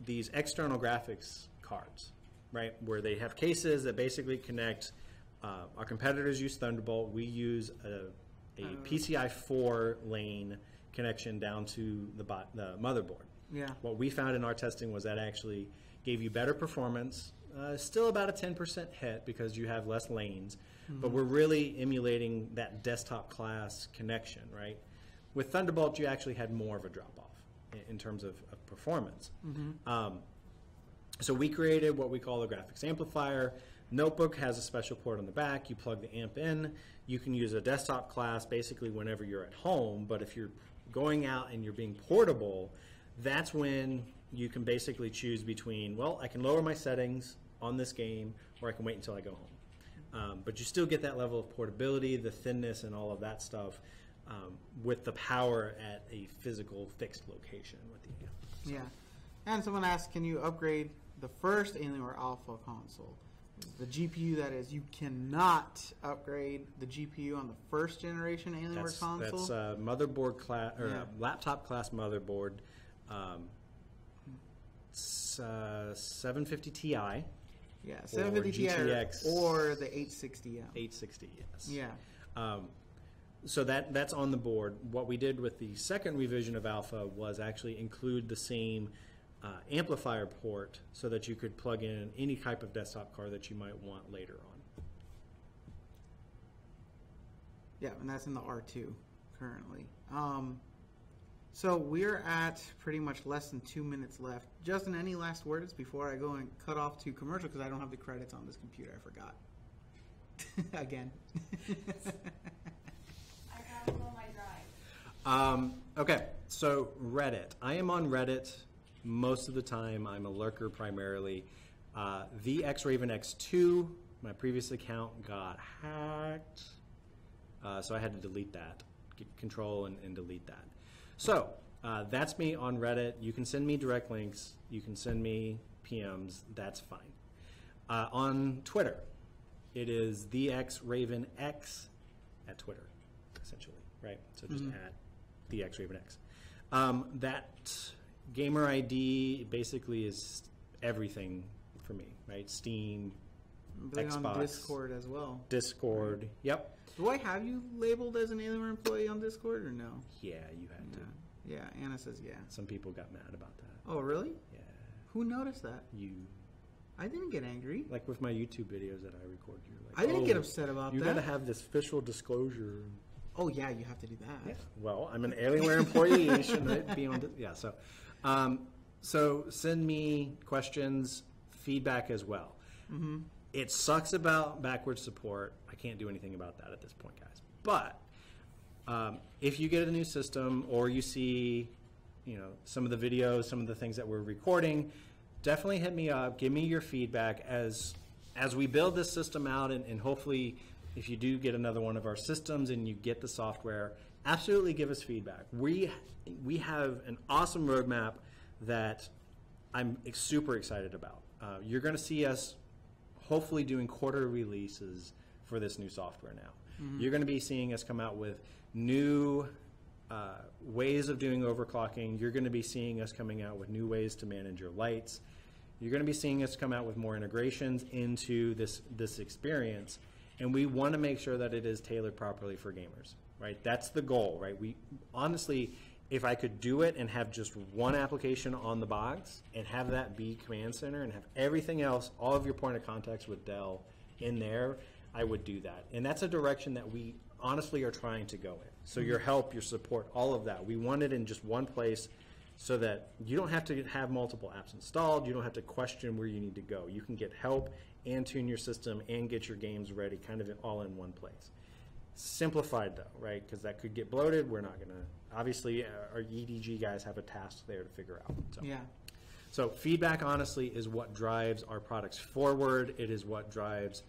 these external graphics cards, right, where they have cases that basically connect. Our competitors use Thunderbolt. We use a PCI 4 lane connection down to the motherboard. Yeah. What we found in our testing was that actually gave you better performance, still about a 10% hit because you have less lanes, but we're really emulating that desktop class connection, right? With Thunderbolt, you actually had more of a drop-off in terms of performance. So we created what we call the graphics amplifier. Notebook has a special port on the back. You plug the amp in. You can use a desktop class basically whenever you're at home, but if you're going out and you're being portable, that's when you can basically choose between, well, I can lower my settings on this game, or I can wait until I go home. But you still get that level of portability, the thinness, and all of that stuff with the power at a physical fixed location with the Yeah. And someone asked, can you upgrade the first Alienware Alpha console? The GPU, that is, you cannot upgrade the GPU on the first generation Alienware console. That's motherboard class or laptop class motherboard. 750 Ti. Yeah, 750 Ti GTX or the 860M. 860, yes. Yeah. So that's on the board. What we did with the second revision of Alpha was actually include the same amplifier port so that you could plug in any type of desktop card that you might want later on. Yeah, and that's in the R2 currently. So we're at pretty much less than 2 minutes left. Justin, any last words before I go and cut off to commercial because I don't have the credits on this computer. I forgot. Again. I gotta go my drive. Okay, so Reddit. I am on Reddit most of the time. I'm a lurker primarily. The Raven X2, my previous account got hacked, so I had to delete that. Control and delete that. So that's me on Reddit. You can send me direct links. You can send me PMs. That's fine. On Twitter, it is the Raven X at Twitter, essentially, right? So just at the Raven X. That gamer ID basically is everything for me, right? Steam, Xbox, on Discord as well. Discord, yep. Do I have you labeled as an Alienware employee on Discord or no? Yeah, you had to. Yeah, Anna says yeah. Some people got mad about that. Oh, really? Yeah. Who noticed that? You. I didn't get angry. Like with my YouTube videos that I record, you're like, I didn't get upset about you that. got to have this official disclosure. Oh, yeah, you have to do that. Yeah. Well, I'm an Alienware employee. Shouldn't it be on? Yeah. So send me questions, feedback as well. Mm-hmm. It sucks about backwards support. I can't do anything about that at this point, guys. But if you get a new system or you see, some of the videos, some of the things that we're recording, definitely hit me up. Give me your feedback as we build this system out, and hopefully, if you do get another one of our systems and you get the software, absolutely give us feedback. We have an awesome roadmap that I'm super excited about. You're going to see us hopefully doing quarter releases for this new software now. Mm-hmm. You're going to be seeing us come out with new ways of doing overclocking. You're going to be seeing us coming out with new ways to manage your lights. You're going to be seeing us come out with more integrations into this experience, and we want to make sure that it is tailored properly for gamers, right? That's the goal, right? We honestly, if I could do it and have just one application on the box and have that be Command Center and have everything else, all of your point of contacts with Dell in there, I would do that. And that's a direction that we honestly are trying to go in. So your help, your support, all of that. We want it in just one place so that you don't have to have multiple apps installed. You don't have to question where you need to go. You can get help and tune your system and get your games ready kind of all in one place. Simplified though, right? Because that could get bloated. We're not going to, obviously our EDG guys have a task there to figure out. So. Yeah. So feedback honestly is what drives our products forward. It is what drives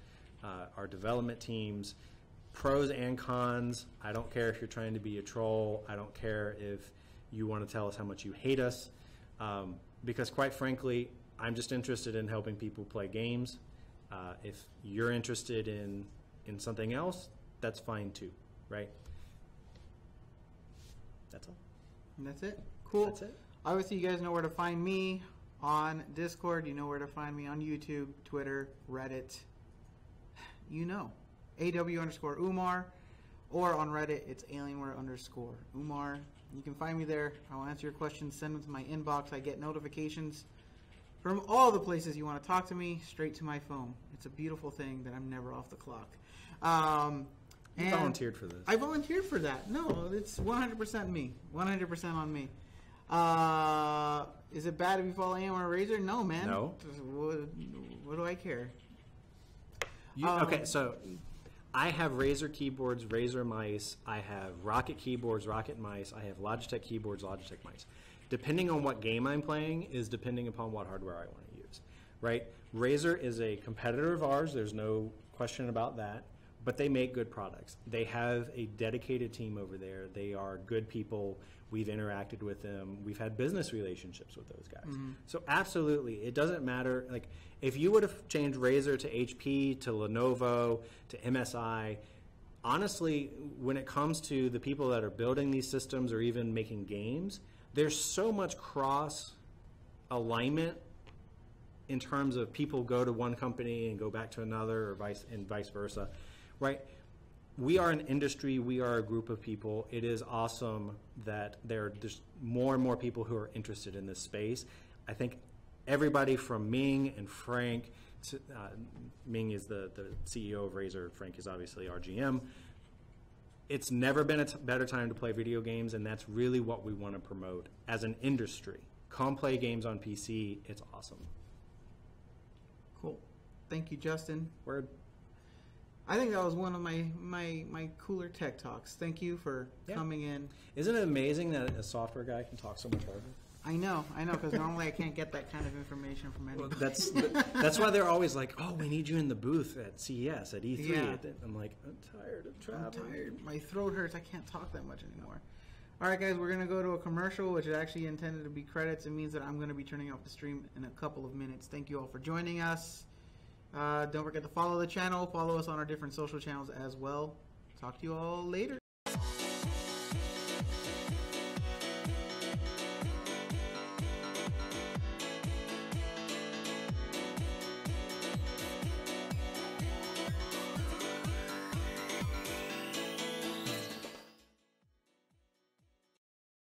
our development teams. Pros and cons. I don't care if you're trying to be a troll. I don't care if you want to tell us how much you hate us. Because quite frankly, I'm just interested in helping people play games. If you're interested in something else, that's fine too, right? That's all. And that's it. Cool. That's it. Obviously, you guys know where to find me on Discord. You know where to find me on YouTube, Twitter, Reddit. You know. AW_Umar. Or on Reddit, it's Alienware_Umar. You can find me there. I'll answer your questions. Send them to my inbox. I get notifications from all the places you want to talk to me straight to my phone. It's a beautiful thing that I'm never off the clock. You volunteered for this. I volunteered for that. No, it's 100% me. 100% on me. Is it bad if you follow Alienware Razer? No, man. No. What do I care? Okay, so I have Razer keyboards, Razer mice. I have Rocket keyboards, Rocket mice. I have Logitech keyboards, Logitech mice. Depending on what game I'm playing is depending upon what hardware I want to use, right? Razer is a competitor of ours. There's no question about that. But they make good products. They have a dedicated team over there. They are good people. We've interacted with them. We've had business relationships with those guys. Mm-hmm. So absolutely, it doesn't matter. Like if you would have changed Razer to HP, to Lenovo, to MSI, honestly, when it comes to the people that are building these systems or even making games, there's so much cross alignment in terms of people go to one company and go back to another, or vice versa. Right? We are an industry. We are a group of people. It is awesome that there's more and more people who are interested in this space. I think everybody from Ming and Frank, Ming is the CEO of Razer. Frank is obviously our GM. It's never been a better time to play video games, and that's really what we want to promote as an industry. Come play games on PC. It's awesome. Cool. Thank you, Justin. Word. I think that was one of my cooler tech talks. Thank you for coming in. Isn't it amazing that a software guy can talk so much harder? I know, because normally I can't get that kind of information from anybody. Well, that's why they're always like, oh, we need you in the booth at CES, at E3. Yeah. I'm like, I'm tired of traveling. I'm tired. My throat hurts. I can't talk that much anymore. All right, guys, we're going to go to a commercial, which is actually intended to be credits. It means that I'm going to be turning off the stream in a couple of minutes. Thank you all for joining us. Don't forget to follow the channel. Follow us on our different social channels as well. Talk to you all later.